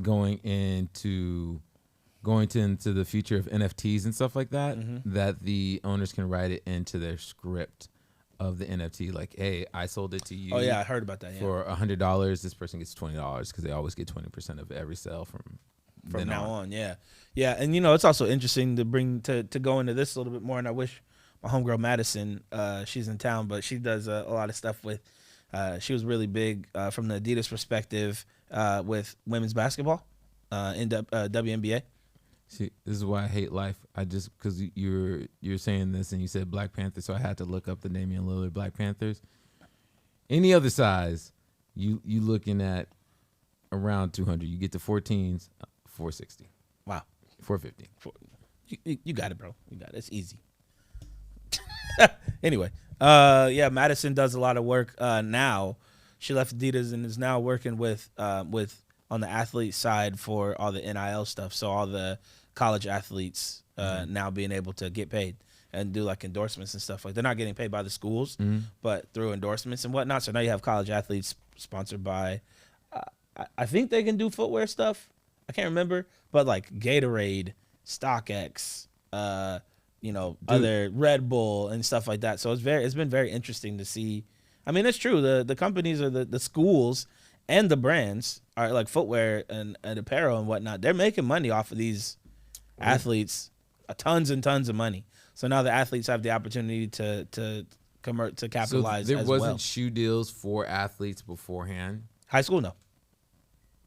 S1: going into the future of NFTs and stuff like that, that the owners can write it into their script of the NFT. Like, hey, I sold it to you.
S2: Oh yeah, I heard about that. Yeah.
S1: For $100, this person gets $20 because they always get 20% of every sale from
S2: now on. Yeah. And it's also interesting to go into this a little bit more. And I wish my homegirl Madison, she's in town, but she does a lot of stuff with. She was really big from the Adidas perspective with women's basketball in WNBA.
S1: See, this is why I hate life. I just because you're saying this and you said Black Panther, so I had to look up the Damian Lillard Black Panthers. Any other size, you looking at around 200. You get to 14s, 460.
S2: Wow,
S1: 450.
S2: You got it, bro. You got it. It's easy. Anyway, Madison does a lot of work now. She left Adidas and is now working with on the athlete side for all the NIL stuff. So all the college athletes now being able to get paid and do like endorsements and stuff. Like they're not getting paid by the schools, but through endorsements and whatnot. So now you have college athletes sponsored by, I think they can do footwear stuff. I can't remember, but like Gatorade, StockX, other Red Bull and stuff like that. So it's been very interesting to see. I mean, it's true. The companies or the schools and the brands are like footwear and apparel and whatnot. They're making money off of these athletes, tons and tons of money. So now the athletes have the opportunity to capitalize.
S1: So there
S2: as
S1: wasn't shoe deals for athletes beforehand.
S2: High school, no.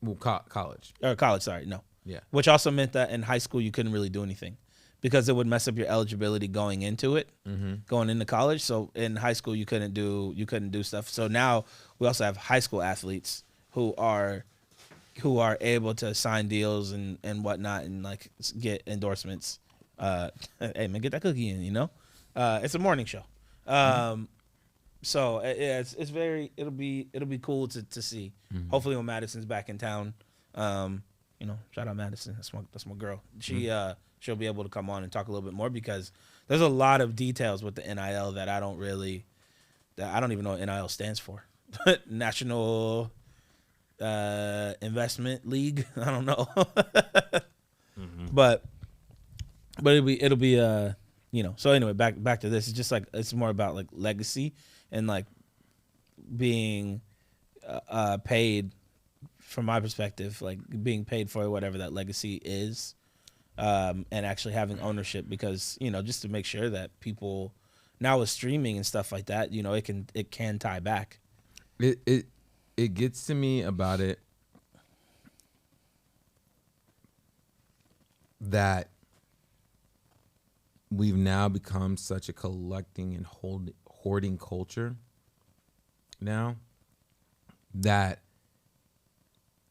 S1: Well, college.
S2: Or college, sorry, no.
S1: Yeah.
S2: Which also meant that in high school you couldn't really do anything because it would mess up your eligibility going into it, going into college. So in high school you couldn't do stuff. So now we also have high school athletes who are able to sign deals and whatnot and like get endorsements. Hey man, get that cookie in, it's a morning show. So yeah, it'll be cool to see. Hopefully when Madison's back in town, shout out Madison. That's my girl. She'll be able to come on and talk a little bit more because there's a lot of details with the NIL that I don't even know what NIL stands for. National Investment League. I don't know. But it'll be so anyway, back to this. It's just like it's more about like legacy and like being paid from my perspective, like being paid for whatever that legacy is, and actually having ownership because just to make sure that people now with streaming and stuff like that, it can tie back.
S1: It gets to me about it that we've now become such a collecting and hoarding culture now that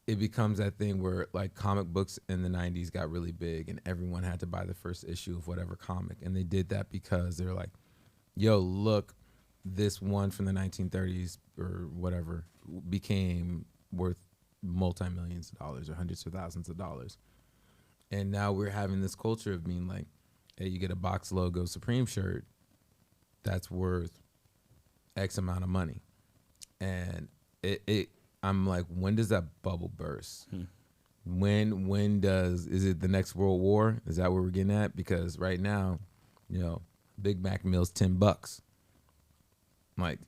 S1: it becomes that thing where like comic books in the 90s got really big and everyone had to buy the first issue of whatever comic. And they did that because they're like, yo, look, this one from the 1930s or whatever became worth multi-millions of dollars or hundreds of thousands of dollars. And now we're having this culture of being like, hey, you get a box logo Supreme shirt that's worth X amount of money. And I'm like, when does that bubble burst? Is it the next World War? Is that what we're getting at? Because right now you know, Big Mac meal's $10. Like,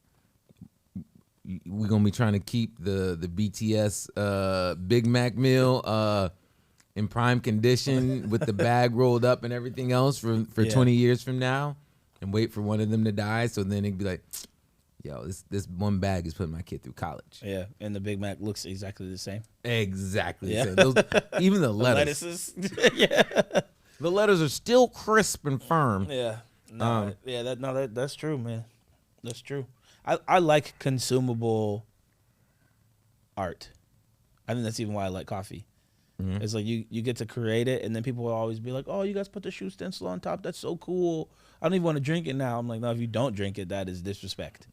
S1: we're gonna be trying to keep the BTS Big Mac meal in prime condition with the bag rolled up and everything else for 20 years from now, and wait for one of them to die, so then it'd be like, yo, this one bag is putting my kid through college.
S2: Yeah, and the Big Mac looks exactly the same.
S1: Exactly the same. Those, even the lettuces.
S2: Yeah.
S1: The letters are still crisp and firm.
S2: Yeah. No, that's true, man. That's true. I like consumable art. I think that's even why I like coffee. Mm-hmm. It's like you get to create it, and then people will always be like, oh, you guys put the shoe stencil on top. That's so cool. I don't even want to drink it now. I'm like, no, if you don't drink it, that is disrespect.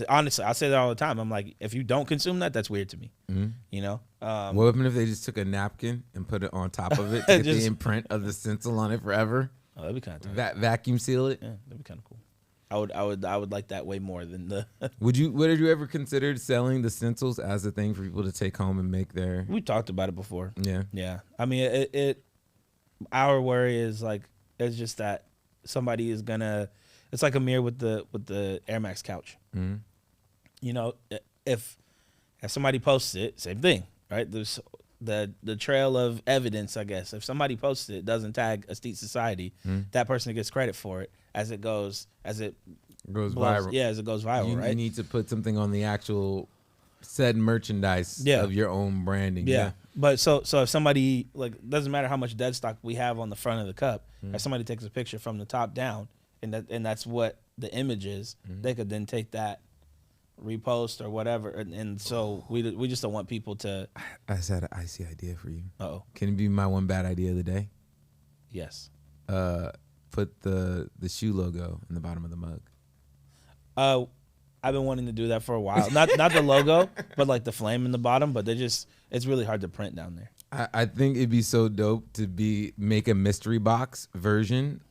S2: Honestly, I say that all the time. I'm like, if you don't consume that, that's weird to me. Mm-hmm. You know?
S1: What if they just took a napkin and put it on top of it to get the imprint of the stencil on it forever?
S2: Oh, that'd be kind of
S1: vacuum seal it?
S2: Yeah, that'd be kind of cool. I would like that way more than the.
S1: Would you ever consider selling the stencils as a thing for people to take home and make their?
S2: We talked about it before.
S1: Yeah.
S2: Yeah. I mean, it our worry is like, it's just that somebody is gonna. It's like a mirror with the Air Max couch. Mm-hmm. You know, if somebody posts it, same thing, right? There's the trail of evidence, I guess. If somebody posts it, doesn't tag Estate Society, that person gets credit for it as it goes
S1: viral.
S2: Yeah, as it goes viral, right?
S1: You need to put something on the actual said merchandise of your own branding.
S2: Yeah. But so if somebody, like, doesn't matter how much dead stock we have on the front of the cup, if somebody takes a picture from the top down, and that's what the image is, they could then take that, repost or whatever, and so we just don't want people to.
S1: I just had an icy idea for you.
S2: Uh-oh.
S1: Can it be my one bad idea of the day?
S2: Yes.
S1: Put the shoe logo in the bottom of the mug.
S2: I've been wanting to do that for a while. Not the logo, but like the flame in the bottom. But it's really hard to print down there.
S1: I think it'd be so dope to make a mystery box version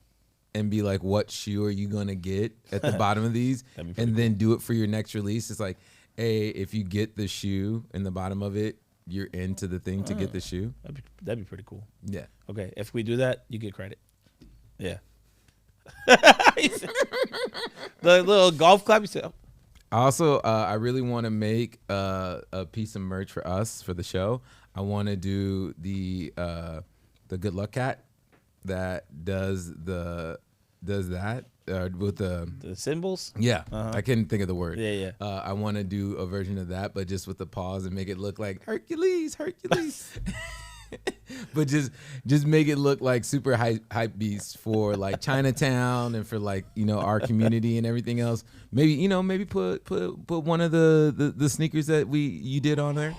S1: and be like, what shoe are you gonna get at the bottom of these, and then do it for your next release. It's like, hey, if you get the shoe in the bottom of it, you're into the thing to get the shoe.
S2: That'd be pretty cool.
S1: Yeah.
S2: Okay, if we do that, you get credit. Yeah. The little golf clap you said.
S1: Also, I really want to make a piece of merch for us for the show. I want to do the Good Luck Cat that does that with the
S2: symbols.
S1: Yeah, I couldn't think of the word.
S2: Yeah.
S1: I want to do a version of that, but just with the paws and make it look like Hercules. But just make it look like super hype beasts for like Chinatown and for like, you know, our community and everything else. Maybe put one of the sneakers that you did on there.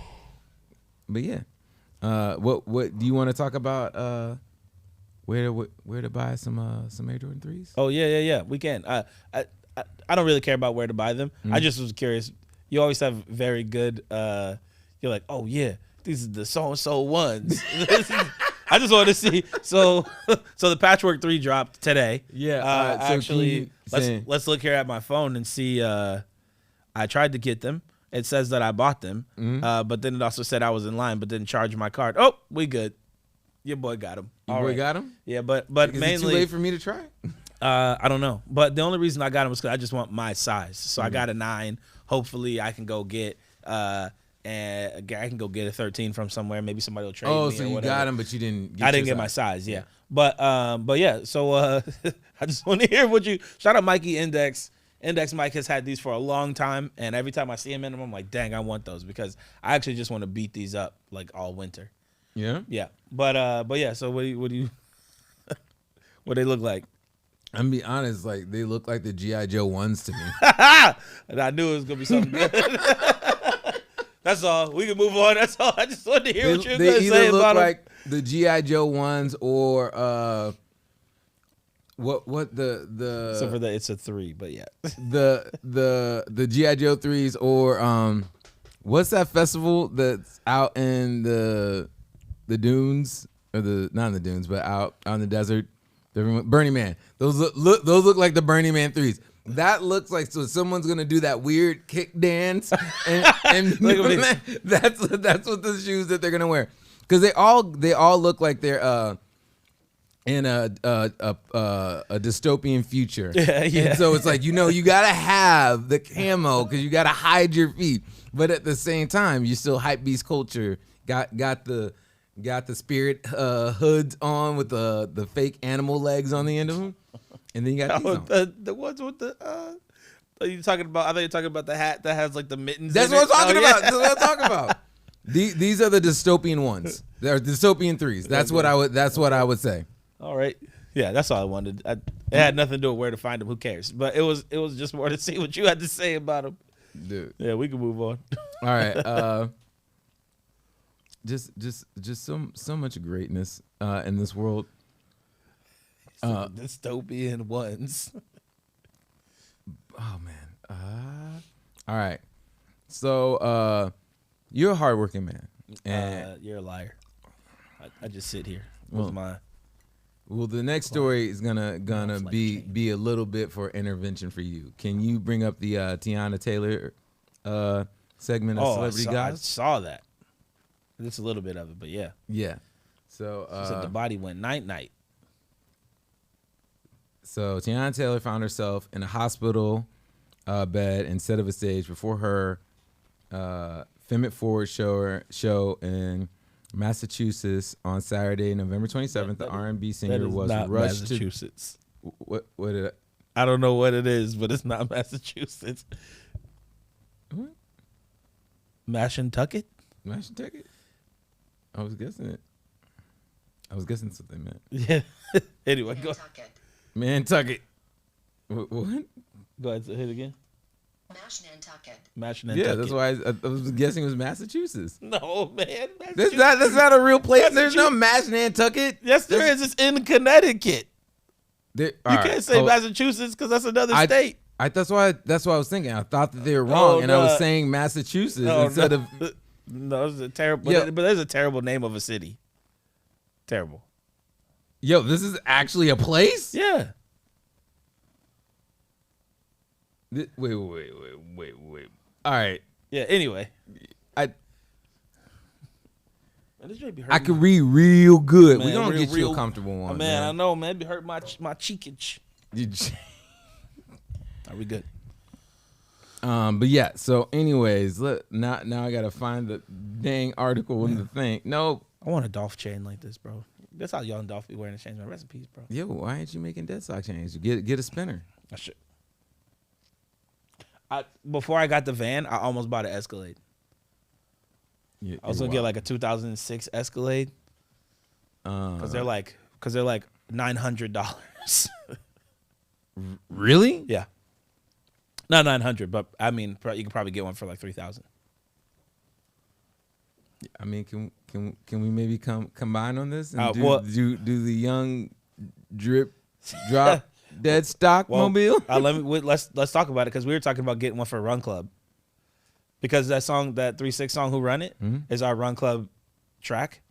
S1: But yeah, what do you want to talk about? Where to buy some Air Jordan 3s?
S2: Oh yeah. We can. I don't really care about where to buy them. I just was curious. You always have very good. You're like, oh yeah, these are the so-and-so ones. I just wanted to see. So the Patchwork 3 dropped today.
S1: Yeah. So
S2: actually, let's look here at my phone and see. I tried to get them. It says that I bought them, but then it also said I was in line, but didn't charge my card. Oh, we good. Your boy got him.
S1: Your boy got him?
S2: Yeah, but
S1: Is
S2: mainly.
S1: it too late for me to try?
S2: I don't know. But the only reason I got him was because I just want my size. So I got a 9. Hopefully I can go get a 13 from somewhere. Maybe somebody will trade me.
S1: Oh, so you got him, but you didn't get
S2: I didn't get my size, yeah. But yeah, so I just want to hear what you shout out Mikey Index. Index Mike has had these for a long time, and every time I see him in them, I'm like, dang, I want those because I actually just want to beat these up like all winter.
S1: Yeah?
S2: Yeah. But yeah, so what do you what they look like?
S1: I'm gonna be honest, like they look like the G.I. Joe ones to me.
S2: And I knew it was gonna be something good. That's all. We can move on. That's all. I just wanted to hear what you're gonna say about them.
S1: They either look like the G.I. Joe ones or what the
S2: So for that it's a 3, but yeah.
S1: the G.I. Joe 3s or what's that festival that's out in the dunes or not in the dunes but out on the desert? Burning Man. Those look like the Burning Man 3s. That looks like someone's gonna do that weird kick dance, and that's what the shoes that they're gonna wear, because they all look like they're in a dystopian future.
S2: Yeah.
S1: And so it's like, you gotta have the camo because you gotta hide your feet, but at the same time, you still hype beast culture. Got the spirit hoods on with the fake animal legs on the end of them, and then you got these on.
S2: The ones with the. Are you talking about? I thought you were talking about the hat that has like the mittens.
S1: That's
S2: in
S1: what
S2: it.
S1: I'm talking
S2: Oh,
S1: about.
S2: yeah.
S1: That's what I'm talking about. These are the dystopian ones. They're dystopian 3s. That's what I would say.
S2: All right. Yeah, that's all I wanted. It had nothing to do with where to find them. Who cares? But it was just more to see what you had to say about them.
S1: Dude.
S2: Yeah, we can move on.
S1: All right. Just so much greatness in this world.
S2: Dystopian ones.
S1: Oh man. All right. So you're a hardworking man. And
S2: You're a liar. I just sit here with my.
S1: Well, the next story is gonna be a little bit for intervention for you. Can you bring up the Tiana Taylor segment of Celebrity Guys?
S2: I saw that. Just a little bit of it, but yeah.
S1: Yeah. So
S2: She said the body went night.
S1: So Tiana Taylor found herself in a hospital bed instead of a stage before her Femme It Forward show in Massachusetts on Saturday, November 27th. The R&B singer was
S2: not
S1: rushed
S2: Massachusetts.
S1: What did
S2: I don't know what it is, but it's not Massachusetts.
S1: What?
S2: Mashantucket?
S1: Mashantucket? I was guessing it. I was guessing something, man.
S2: Yeah. Anyway, go.
S1: Nantucket. What?
S2: Go ahead, hit again. Mashantucket.
S1: Yeah, that's why I was guessing it was Massachusetts.
S2: No, man.
S1: That's not a real place. There's no Nantucket.
S2: Yes, there is. It's in Connecticut.
S1: You
S2: can't say Massachusetts because that's another state.
S1: That's why I was thinking. I thought that they were wrong, and I was saying Massachusetts instead of.
S2: No, it's a terrible. But there's a terrible name of a city. Terrible.
S1: Yo, this is actually a place?
S2: Yeah.
S1: Wait. All right.
S2: Yeah. Anyway,
S1: I could read real good. We're gonna get you a comfortable one.
S2: Man, I know, man. It hurt my cheekage. Are we good?
S1: But yeah. So, anyways, now I gotta find the dang article in the thing. No,
S2: I want a Dolph chain like this, bro. That's how young Dolph be wearing the chains. My rest in peace, bro.
S1: Yo, why ain't you making dead sock chains? Get a spinner.
S2: I should. Before I got the van, I almost bought an Escalade. I was gonna get like a 2006 Escalade. Because they're like $900.
S1: Really?
S2: Yeah. Not 900, but I mean, you can probably get one for like 3,000.
S1: I mean, can we maybe combine on this and do the young drop dead stock mobile?
S2: Let's talk about it because we were talking about getting one for Run Club. Because that song, that 3-6 song, Who Run It, is our Run Club track.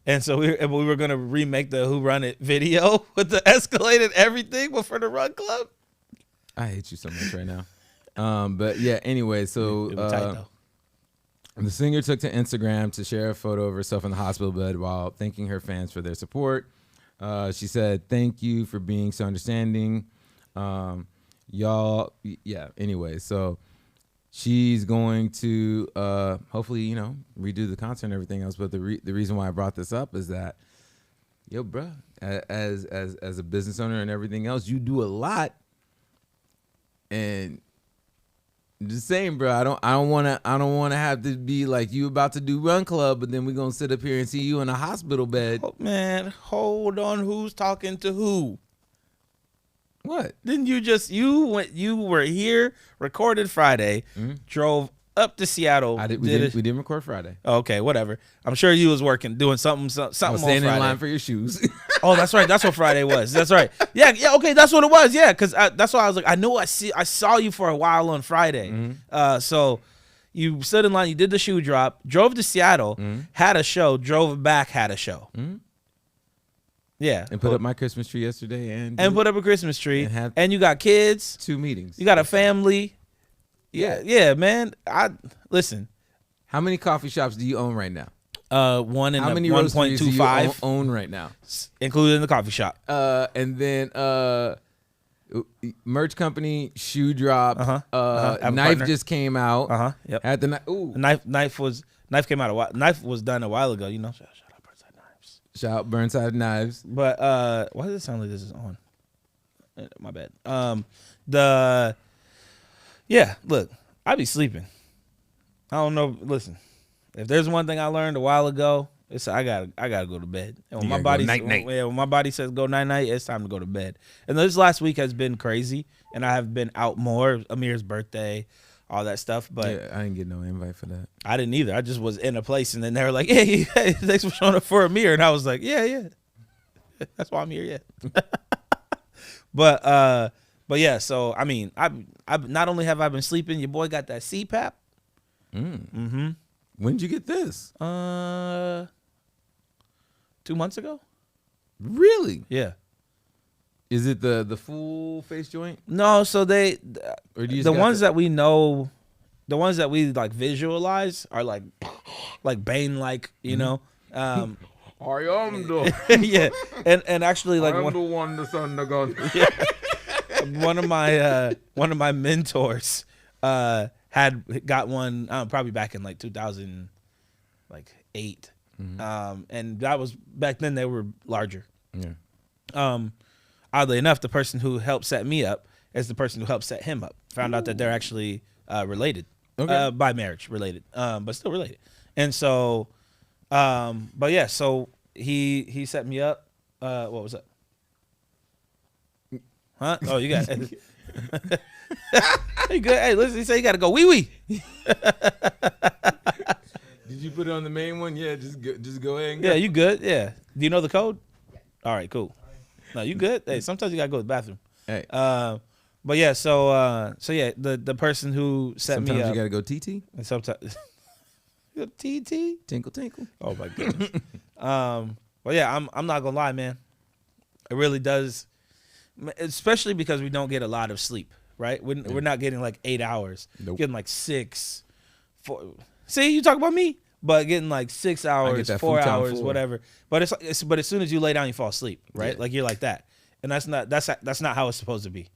S2: And so we were gonna remake the Who Run It video with the Escalade and everything, but for the Run Club.
S1: I hate you so much right now. But yeah, anyway, so the singer took to Instagram to share a photo of herself in the hospital bed while thanking her fans for their support. She said, "Thank you for being so understanding, y'all." Yeah. Anyway, so she's going to hopefully, redo the concert and everything else. But the reason why I brought this up is that, yo, bro, as a business owner and everything else, you do a lot. And just saying, bro, I don't want to have to be like you about to do Run Club, but then we're gonna sit up here and see you in a hospital bed.
S2: Oh, man, hold on, who's talking to who?
S1: What?
S2: Didn't you were here, recorded Friday, drove up to Seattle.
S1: We didn't record Friday.
S2: Okay, whatever. I'm sure you was working, doing something
S1: I was
S2: on
S1: standing
S2: Friday.
S1: in line for your shoes.
S2: Oh, that's right. That's what Friday was. That's right. Yeah. Okay, that's what it was. Yeah, because that's why I was like, I saw you for a while on Friday. So you stood in line. You did the shoe drop. Drove to Seattle. Had a show. Drove back. Had a show. Yeah.
S1: And put up my Christmas tree yesterday. And
S2: put up a Christmas tree.
S1: And
S2: you got kids.
S1: 2 meetings.
S2: You got a family. Yeah, man. Listen.
S1: How many coffee shops do you own right now?
S2: One and
S1: How many
S2: 1.25
S1: own right now?
S2: included in the coffee shop.
S1: And then merch company, shoe drop.
S2: Have a
S1: Knife
S2: partner.
S1: just came out.
S2: Yep.
S1: Had the ooh.
S2: Knife came out a while. Knife was done a while ago. You know. Shout out Burnside Knives.
S1: Shout out Burnside Knives.
S2: But why does it sound like this is on? My bad. Look, I be sleeping. I don't know. Listen, if there's one thing I learned a while ago, it's I gotta go to bed. And when my body when my body says go night night, it's time to go to bed. And this last week has been crazy, and I have been out more. Amir's birthday, all that stuff. But
S1: yeah, I didn't get no invite for that.
S2: I didn't either. I just was in a place, and then they were like, "Hey, thanks for showing up for Amir," and I was like, "Yeah, that's why I'm here." Yeah. But yeah. So I mean, I not only have I been sleeping, your boy got that CPAP.
S1: When'd you get this?
S2: 2 months ago.
S1: Really?
S2: Yeah.
S1: Is it the full face joint?
S2: No, so they
S1: Or do you
S2: the ones that we know, the ones that we like visualize are like Bane, like you know.
S1: I am the
S2: Yeah, and actually like
S1: the one the son the gun.
S2: one of my mentors had got one probably back in like 2008. And that was back then they were larger.
S1: Yeah.
S2: Oddly enough, the person who helped set me up is the person who helped set him up. Found out that they're actually related.
S1: Okay.
S2: By marriage related. But still related. And so but yeah, so he set me up. What was that? Huh? Oh, you got you good? Hey, listen, he said you got to go wee wee.
S1: Did you put it on the main one? Yeah, just go ahead and go.
S2: Yeah, you good? Yeah. Do you know the code? All right, cool. No, you good? Hey, sometimes you got to go to the bathroom.
S1: Hey.
S2: But yeah, so yeah, the person who set me
S1: Sometimes
S2: up.
S1: you got to go TT.
S2: And sometimes TT.
S1: Tinkle tinkle.
S2: Oh my goodness. But yeah, I'm not gonna lie, man. It really does, especially because we don't get a lot of sleep, right? We're not getting like 8 hours.
S1: Nope.
S2: Getting like 6, 4. See, you talk about me, but getting like 6 hours, 4 hours, whatever. But but as soon as you lay down, you fall asleep, right?
S1: Yeah.
S2: Like you're like that, and that's not how it's supposed to be.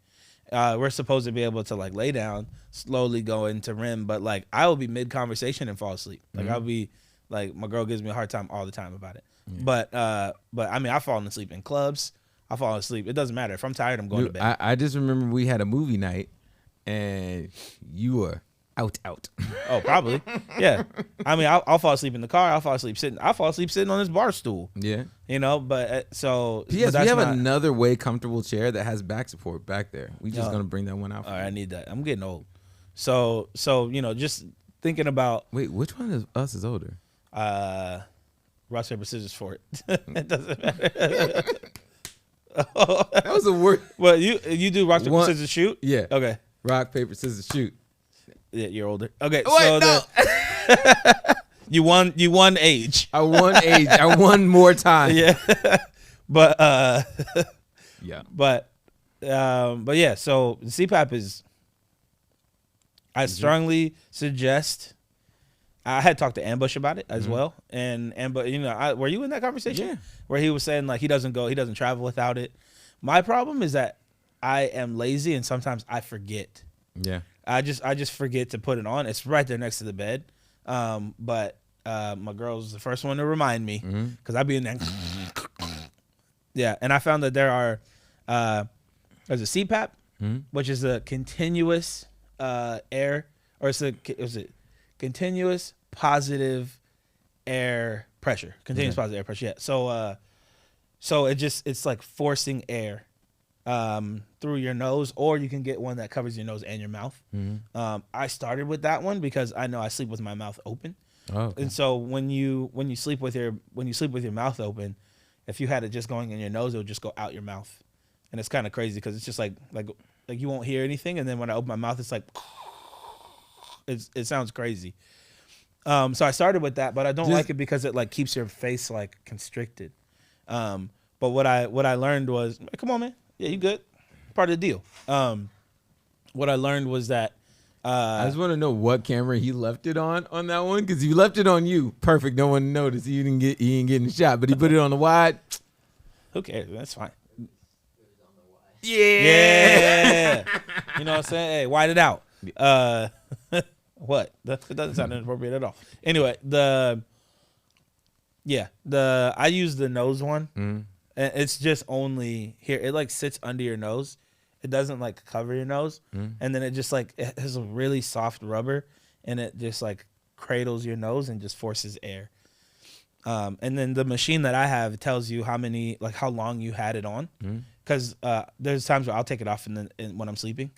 S2: We're supposed to be able to like lay down, slowly go into REM, but like I will be mid conversation and fall asleep. Like I'll be like, my girl gives me a hard time all the time about it. But I mean, I've fallen asleep in clubs. I fall asleep. It doesn't matter. If I'm tired, I'm going to bed.
S1: I just remember we had a movie night, and you were out.
S2: Oh, probably. Yeah. I mean, I'll fall asleep in the car. I'll fall asleep sitting on this bar stool.
S1: Yeah.
S2: You know, but so.
S1: P.S.
S2: but
S1: We have
S2: that's not,
S1: another way comfortable chair that has back support back there. We just gonna bring that one out.
S2: All right, I need that. I'm getting old. So you know, just thinking about.
S1: Wait, which one of us is older?
S2: Rock, paper, scissors for it. It doesn't matter.
S1: That was the worst.
S2: Well, you do rock, paper, scissors, shoot?
S1: Yeah.
S2: Okay.
S1: Rock, paper, scissors, shoot.
S2: Yeah, you're older. Okay.
S1: Wait,
S2: so
S1: no.
S2: You won age.
S1: I won age. I won more time.
S2: Yeah. But
S1: yeah.
S2: But yeah, so the CPAP is, I strongly suggest. I had talked to Ambush about it as well, and Ambush, you know, were you in that conversation?
S1: Yeah.
S2: Where he was saying like he doesn't travel without it. My problem is that I am lazy and sometimes I forget.
S1: Yeah.
S2: I just forget to put it on. It's right there next to the bed. But my girl's the first one to remind me because I be in there. Yeah, and I found that there's a CPAP, which is a continuous air, or is it continuous positive air pressure? Continuous positive air pressure. Yeah. So it's like forcing air through your nose, or you can get one that covers your nose and your mouth. I started with that one because I know I sleep with my mouth open.
S1: Oh, okay.
S2: And so when you sleep with your mouth open, if you had it just going in your nose, it would just go out your mouth. And it's kind of crazy because it's just like you won't hear anything, and then when I open my mouth, it's like it sounds crazy. So I started with that, but I don't like it because it like keeps your face like constricted. But what I learned was, come on, man. Yeah, you good. Part of the deal. What I learned was that
S1: I just want to know what camera he left it on that one, because he left it on you. Perfect. No one noticed. He ain't getting shot, but he put it on the wide.
S2: Who cares? That's fine.
S1: Yeah.
S2: You know what I'm saying? Hey, white it out. What? That doesn't sound inappropriate at all. Anyway, I use the nose one. And it's just only here. It like sits under your nose. It doesn't like cover your nose. And then it just like, it has a really soft rubber and it just like cradles your nose and just forces air. And then the machine that I have tells you how long you had it on. Because there's times where I'll take it off when I'm sleeping.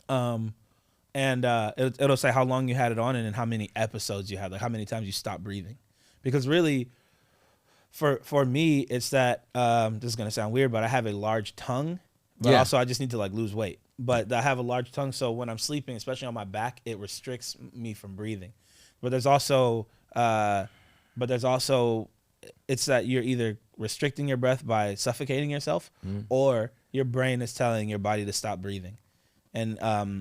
S2: And it'll say how long you had it on and then how many episodes you had, like how many times you stopped breathing. Because really, for me, it's that, this is going to sound weird, but I have a large tongue. But also I just need to like lose weight. But I have a large tongue, so when I'm sleeping, especially on my back, it restricts me from breathing. But there's also it's that you're either restricting your breath by suffocating yourself, or your brain is telling your body to stop breathing. And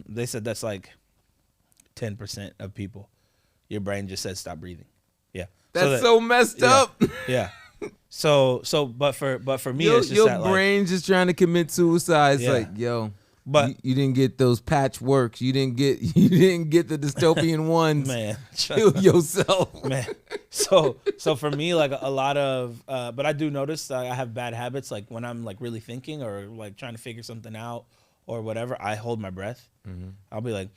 S2: they said that's like 10% of people. Your brain just says stop breathing. Yeah,
S1: That's so messed up.
S2: Yeah. So, but for me, it's just
S1: your
S2: that
S1: brain's just trying to commit suicide. It's like, yo,
S2: but
S1: you didn't get those patchworks. You didn't get the dystopian ones.
S2: Man,
S1: kill yourself,
S2: man. So for me, like a lot of, but I do notice I have bad habits. Like when I'm like really thinking or like trying to figure something out or whatever, I hold my breath. I'll be like,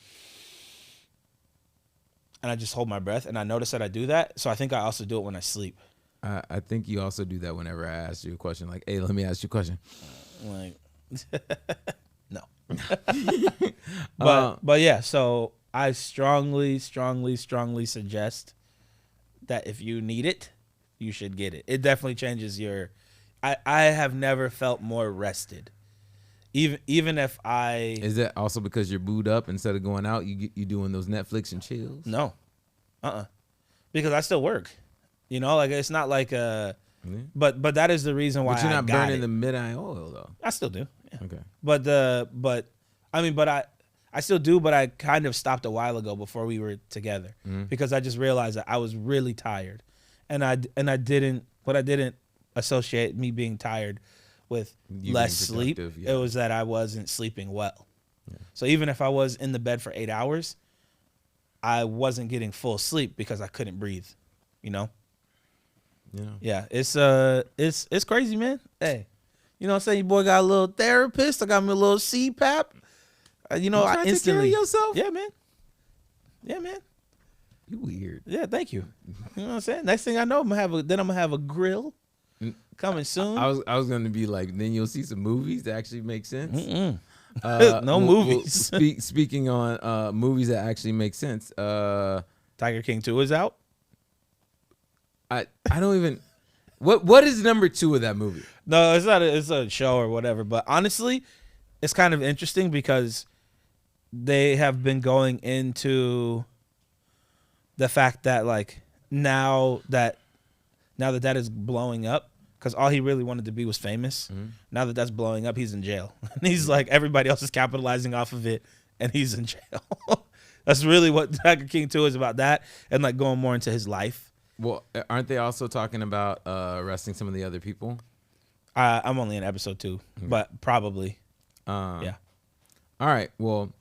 S2: and I just hold my breath, and I notice that I do that. So I think I also do it when I sleep.
S1: I think you also do that whenever I ask you a question. Like, hey, let me ask you a question.
S2: Like, no. But yeah, so I strongly suggest that if you need it, you should get it. It definitely changes your. I have never felt more rested. Even if I.
S1: Is that also because you're booed up instead of going out? You doing those Netflix and chills?
S2: No, because I still work. You know, like it's not like but that is the reason why.
S1: But you're not burning
S2: it.
S1: the mid-eye oil though.
S2: I still do. Yeah.
S1: Okay.
S2: But I still do, but I kind of stopped a while ago before we were together because I just realized that I was really tired, and I didn't associate me being tired with less sleep. Yeah. It was that I wasn't sleeping well. Yeah. So even if I was in the bed for 8 hours, I wasn't getting full sleep because I couldn't breathe. You know. Yeah. It's crazy, man. Hey, you know what I'm saying? Your boy got a little therapist. I got me a little CPAP. You know, I instantly.
S1: Take care of yourself?
S2: Yeah, man.
S1: You weird.
S2: Yeah, thank you. You know what I'm saying? Next thing I know, I'm gonna have a grill coming soon.
S1: I was gonna be like, then you'll see some movies that actually make sense.
S2: No movies.
S1: Speaking on movies that actually make sense.
S2: Tiger King 2 is out.
S1: I don't even. What is number 2 of that movie?
S2: No, it's not. It's a show or whatever. But honestly, it's kind of interesting because they have been going into the fact that like now that is blowing up, because all he really wanted to be was famous. Now that that's blowing up, he's in jail. And he's like, everybody else is capitalizing off of it, and he's in jail. That's really what Tiger King 2 is about, that, and like going more into his life.
S1: Well, aren't they also talking about arresting some of the other people?
S2: I'm only in episode 2, but probably. Yeah.
S1: All right. Well,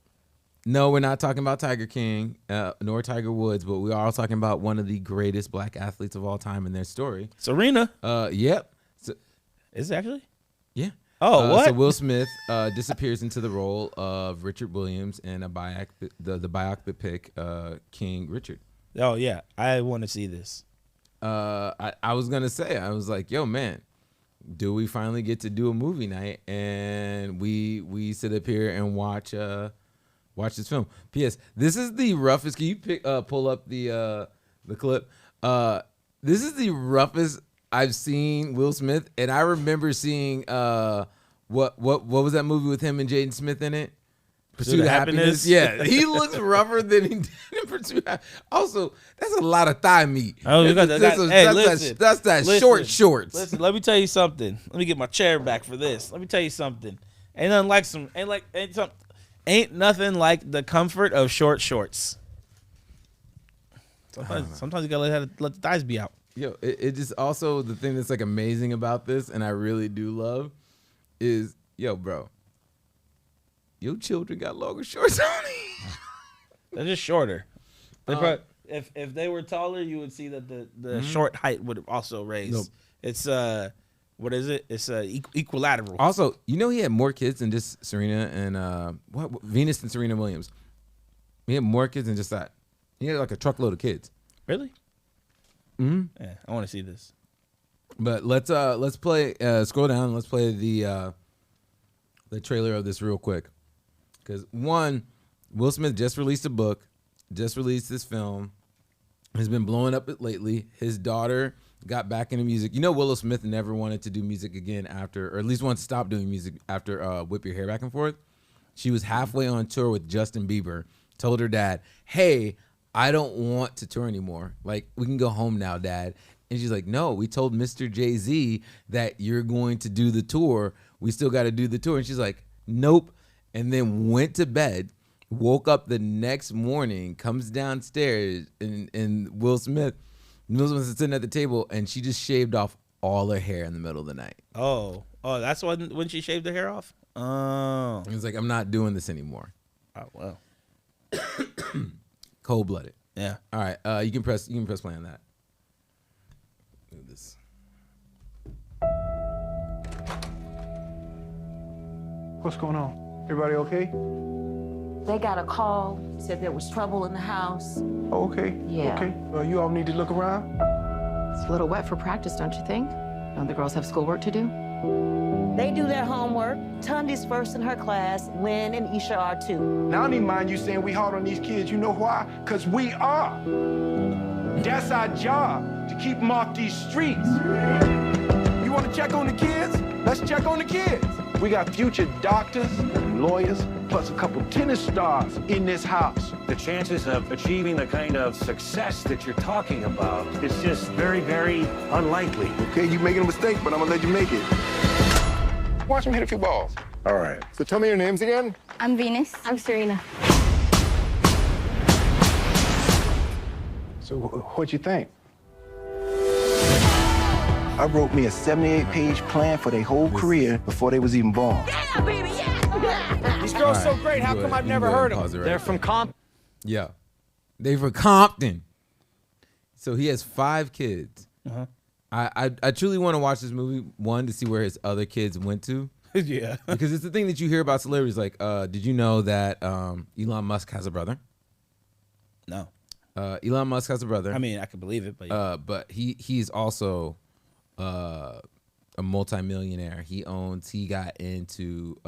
S1: no, we're not talking about Tiger King nor Tiger Woods, but we are talking about one of the greatest black athletes of all time in their story.
S2: Serena.
S1: Yep. So,
S2: is it actually?
S1: Yeah.
S2: Oh, what?
S1: So Will Smith disappears into the role of Richard Williams in the biopic King Richard.
S2: Oh yeah, I want to see this.
S1: I was gonna say, I was like, yo, man, do we finally get to do a movie night and we sit up here and watch this film? P.S. This is the roughest. Can you pull up the clip? This is the roughest I've seen Will Smith, and I remember seeing what was that movie with him and Jaden Smith in it? Pursuit of Happiness. Yeah, he looks rougher than he did in Pursuit of Happiness. Also, that's a lot of thigh meat.
S2: Oh, you got
S1: that's short shorts.
S2: Listen, let me tell you something. Let me get my chair back for this. Let me tell you something. Ain't Ain't nothing like the comfort of short shorts. Sometimes you gotta let the thighs be out.
S1: Yo, it just also the thing that's like amazing about this, and I really do love, is bro, your children got longer shorts on.
S2: They're just shorter. If they were taller, you would see that the short height would also raise.
S1: Nope.
S2: It's what is it? It's equilateral.
S1: Also, he had more kids than just Serena and what Venus and Serena Williams. He had more kids than just that. He had like a truckload of kids.
S2: Really?
S1: Mm-hmm.
S2: Yeah, I want to see this.
S1: But let's play. Scroll down. Let's play the trailer of this real quick. Because one, Will Smith just released a book, just released this film. Has been blowing up lately. His daughter got back into music. Willow Smith never wanted to do music again after, or at least wanted to stop doing music after Whip Your Hair Back and Forth. She was halfway on tour with Justin Bieber. Told her dad, "Hey, I don't want to tour anymore. Like, we can go home now, Dad." And she's like, "No, we told Mr. Jay-Z that you're going to do the tour. We still got to do the tour." And she's like, "Nope." And then went to bed, woke up the next morning, comes downstairs, and Will Smith is sitting at the table, and she just shaved off all her hair in the middle of the night.
S2: Oh, that's when she shaved her hair off? Oh.
S1: And it's like, "I'm not doing this anymore."
S2: Oh, well.
S1: Cold-blooded.
S2: Yeah.
S1: All right. You can press play on that. Do this.
S10: What's going on? Everybody okay?
S11: They got a call, said there was trouble in the house.
S10: Oh, okay.
S11: Yeah.
S10: Okay. You all need to look around?
S11: It's a little wet for practice, don't you think? Don't the girls have schoolwork to do?
S12: They do their homework. Tundi's first in her class. Lynn and Isha are too.
S10: Now, I don't even mind you saying we hard on these kids. You know why? Because we are. That's our job, to keep them off these streets. You want to check on the kids? Let's check on the kids. We got future doctors, lawyers, plus a couple tennis stars in this house.
S13: The chances of achieving the kind of success that you're talking about is just very, very unlikely.
S10: Okay, you're making a mistake, but I'm gonna let you make it. Watch him hit a few balls. All right. So tell me your names again.
S14: I'm Venus. I'm Serena.
S10: So what'd you think? I wrote me a 78-page plan for their whole career before they was even born.
S12: Yeah, baby, yeah!
S15: These girls so great. How come I've never heard of them?
S2: They're from Compton.
S1: Yeah. They from Compton. So he has 5 kids.
S2: Uh-huh.
S1: I truly want to watch this movie, one, to see where his other kids went to.
S2: Yeah.
S1: Because it's the thing that you hear about celebrities. Like, did you know that Elon Musk has a brother?
S2: No.
S1: Elon Musk has a brother.
S2: I mean, I can believe it, but
S1: yeah. But he's also a multimillionaire. He got into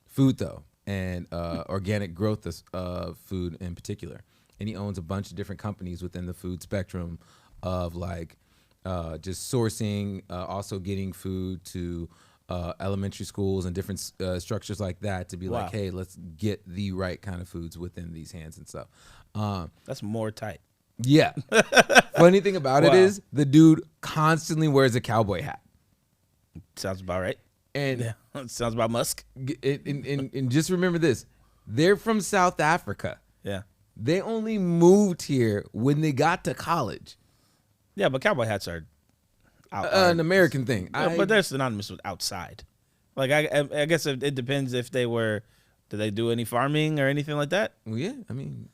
S1: food though, and organic growth of food in particular. And he owns a bunch of different companies within the food spectrum of like just sourcing, also getting food to elementary schools and different structures like that to be like, hey, let's get the right kind of foods within these hands and stuff.
S2: That's more tight.
S1: Yeah. Funny thing about it is the dude constantly wears a cowboy hat.
S2: Sounds about right.
S1: And
S2: yeah, sounds about Musk.
S1: And just remember this. They're from South Africa.
S2: Yeah.
S1: They only moved here when they got to college.
S2: Yeah, but cowboy hats are
S1: an American thing.
S2: But they're synonymous with outside. Like, I guess it depends if they were, did they do any farming or anything like that?
S1: Well, yeah, I mean.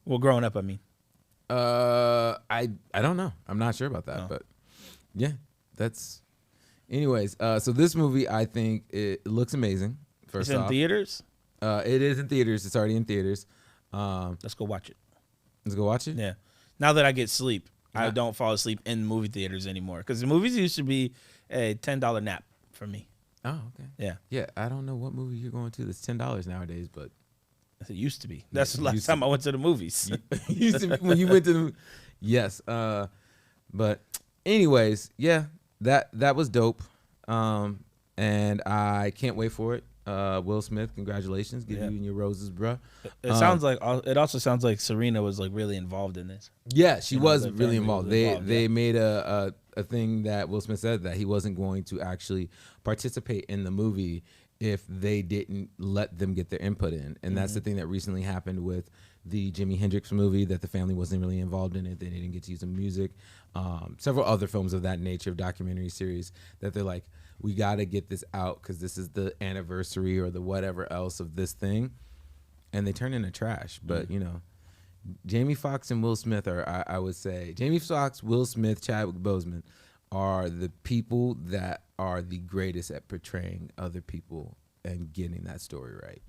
S2: Well, growing up, I mean.
S1: I don't know. I'm not sure about that,
S2: No.
S1: but yeah, that's. Anyways, so this movie, I think it looks amazing. First
S2: It's in
S1: off,
S2: theaters?
S1: It is in theaters. It's already in theaters.
S2: Let's go watch it.
S1: Let's go watch it.
S2: Yeah. Now that I get sleep, I don't fall asleep in movie theaters anymore because the movies used to be a $10 nap for me.
S1: Oh, okay.
S2: Yeah.
S1: Yeah, I don't know what movie you're going to that's $10 nowadays, but
S2: it used to be. That's the last time I went to the movies.
S1: Used to be when you went to the. Yes. But anyways, yeah, that was dope. And I can't wait for it. Will Smith, congratulations. Give you and your roses, bruh.
S2: It sounds like it also sounds like Serena was like really involved in this.
S1: Yeah, she was really involved.
S2: Was
S1: They made a thing that Will Smith said that he wasn't going to actually participate in the movie if they didn't let them get their input in. And that's the thing that recently happened with the Jimi Hendrix movie, that the family wasn't really involved in it. They didn't get to use the music. Several other films of that nature, of documentary series, that they're like, we got to get this out because this is the anniversary or the whatever else of this thing. And they turn into trash. But, you know, Jamie Foxx and Will Smith are, I would say, Jamie Foxx, Will Smith, Chadwick Boseman are the people that are the greatest at portraying other people and getting that story right.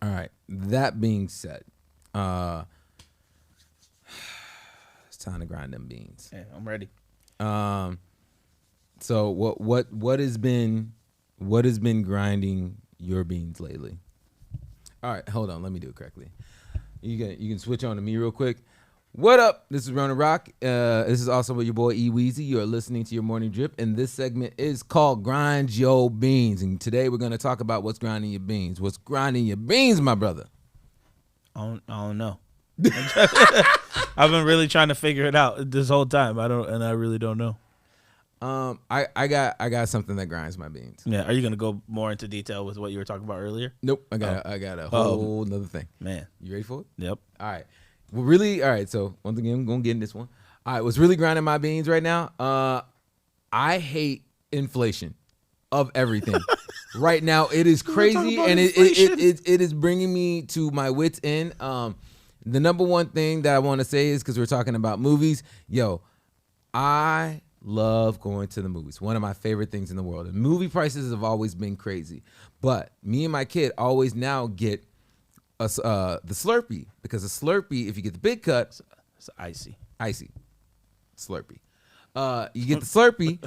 S1: All right. That being said, it's time to grind them beans.
S2: Yeah, I'm ready.
S1: So what has been grinding your beans lately? All right, hold on. Let me do it correctly. You can switch on to me real quick. What up? This is Rona Rock. This is also with your boy E Weezy. You are listening to your morning drip, and this segment is called Grind Your Beans. And today we're going to talk about what's grinding your beans. What's grinding your beans, my brother?
S2: I don't know. I've been really trying to figure it out this whole time. I really don't know.
S1: I got something that grinds my beans.
S2: Yeah, are you gonna go more into detail with what you were talking about earlier?
S1: Nope. I got a whole another thing.
S2: Man,
S1: you ready for it?
S2: Yep.
S1: All right. Well, really. All right. So once again, I'm gonna get in this one. All right. What's really grinding my beans right now? I hate inflation of everything. Right now, it is crazy, and it is bringing me to my wits' end. The number one thing that I want to say is, because we're talking about movies, I love going to the movies. One of my favorite things in the world. And movie prices have always been crazy. But me and my kid always now get the Slurpee. Because the Slurpee, if you get the big cut,
S2: it's icy.
S1: Slurpee. You get the Slurpee,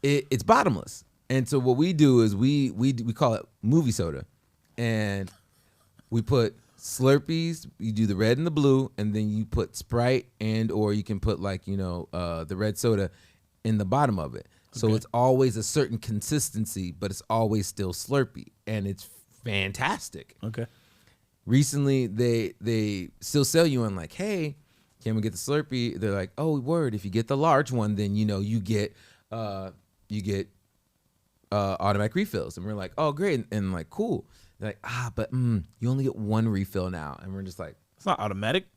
S1: it's bottomless. And so what we do is we call it movie soda. And we put Slurpees, you do the red and the blue, and then you put Sprite or you can put the red soda in the bottom of it. So it's always a certain consistency, but it's always still Slurpee, and it's fantastic.
S2: Okay.
S1: Recently, they still sell you on hey, can we get the Slurpee? They're like, oh, word, if you get the large one, then you get automatic refills. And we're like, oh, great, and like, cool. They're like, but you only get one refill now, and we're just like,
S2: it's not automatic.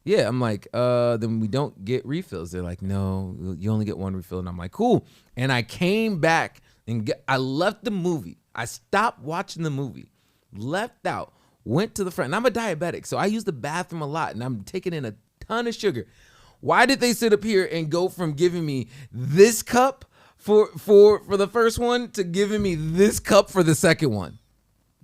S1: Yeah, I'm like, then we don't get refills. They're like, no, you only get one refill. And I'm like, cool. And I came back and I left the movie. I stopped watching the movie, left out, went to the front. And I'm a diabetic, so I use the bathroom a lot, and I'm taking in a ton of sugar. Why did they sit up here and go from giving me this cup for the first one to giving me this cup for the second one?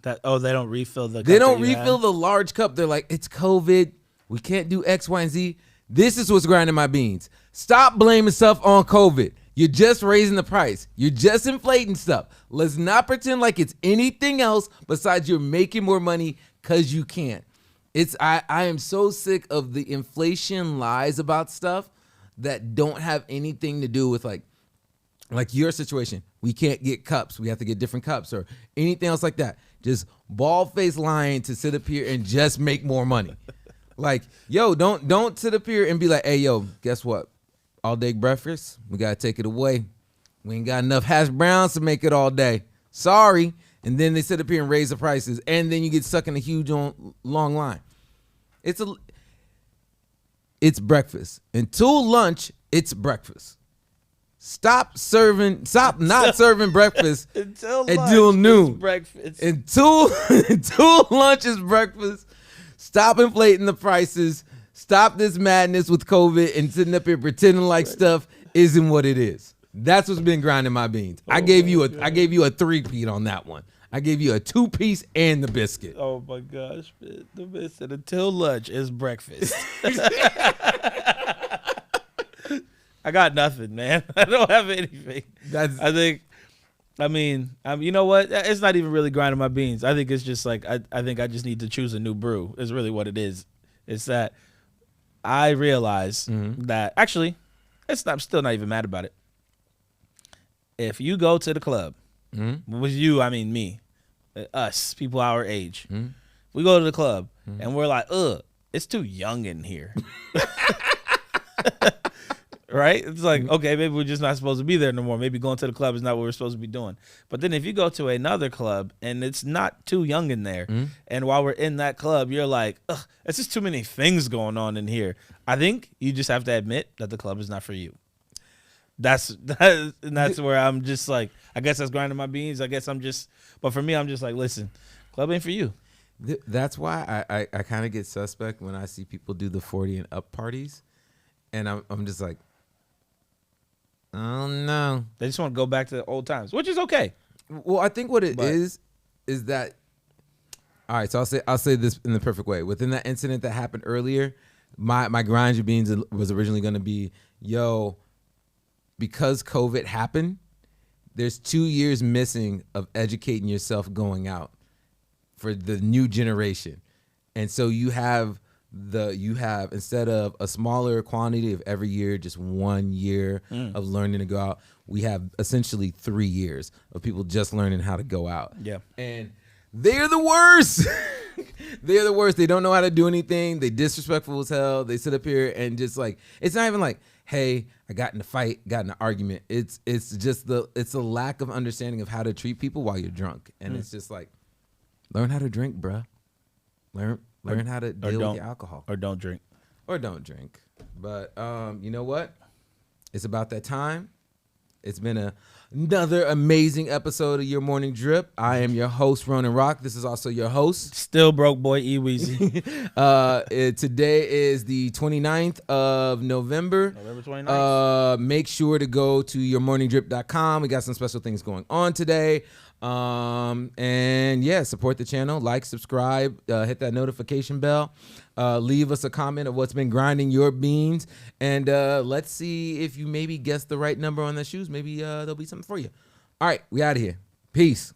S2: They don't refill the cup.
S1: They don't refill the large cup. They're like, it's COVID. We can't do X, Y, and Z. This is what's grinding my beans. Stop blaming stuff on COVID. You're just raising the price. You're just inflating stuff. Let's not pretend like it's anything else besides you're making more money because you can. I am so sick of the inflation lies about stuff that don't have anything to do with like your situation. We can't get cups. We have to get different cups or anything else like that. Just bald-faced lying to sit up here and just make more money. Like, don't sit up here and be like, hey, guess what? All day breakfast, we got to take it away. We ain't got enough hash browns to make it all day. Sorry. And then they sit up here and raise the prices, and then you get stuck in a huge long line. It's breakfast. Until lunch, it's breakfast. Stop not serving breakfast until noon.
S2: Breakfast.
S1: Until lunch is breakfast. Stop inflating the prices. Stop this madness with COVID and sitting up here pretending like stuff isn't what it is. That's what's been grinding my beans. I gave you a 3-peat on that one. I gave you a 2-piece and the biscuit.
S2: Oh my gosh, man. The biscuit until lunch is breakfast. I got nothing, man. I don't have anything. You know what? It's not even really grinding my beans. I think it's just like, I think I just need to choose a new brew is really what it is. It's that I realize that actually, I'm still not even mad about it. If you go to the club, with you, I mean me, us, people our age, we go to the club and we're like, it's too young in here. right? It's like, okay, maybe we're just not supposed to be there no more. Maybe going to the club is not what we're supposed to be doing. But then if you go to another club and it's not too young in there, and while we're in that club, you're like, ugh, it's just too many things going on in here. I think you just have to admit that the club is not for you. That's where I'm just like, I guess that's grinding my beans. But for me, I'm just like, listen, club ain't for you.
S1: That's why I kind of get suspect when I see people do the 40 and up parties. And I'm just like, oh no.
S2: They just want to go back to the old times, which is okay.
S1: Well, I think what it is that, all right, so I'll say this in the perfect way. Within that incident that happened earlier, my grind your beans was originally going to be, because COVID happened, there's 2 years missing of educating yourself going out for the new generation. And so you have instead of a smaller quantity of every year, just 1 year of learning to go out, we have essentially 3 years of people just learning how to go out.
S2: Yeah.
S1: And they're the worst. They're the worst. They don't know how to do anything. They disrespectful as hell. They sit up here and just like, it's not even like, hey, I got in a fight, got in an argument. It's just it's a lack of understanding of how to treat people while you're drunk. And it's just like, learn how to drink, bruh. Learn how to deal with your alcohol.
S2: Or don't drink.
S1: Or don't drink. But you know what? It's about that time. It's been another amazing episode of Your Morning Drip. I am your host, Ronan Rock. This is also your host.
S2: Still broke boy, E-Weezy.
S1: Today is the 29th of November.
S2: November 29th.
S1: Make sure to go to yourmorningdrip.com. We got some special things going on today. And yeah, support the channel, like, subscribe, hit that notification bell, leave us a comment of what's been grinding your beans, and let's see if you maybe guessed the right number on the shoes. Maybe there'll be something for you. All right, we out of here. Peace.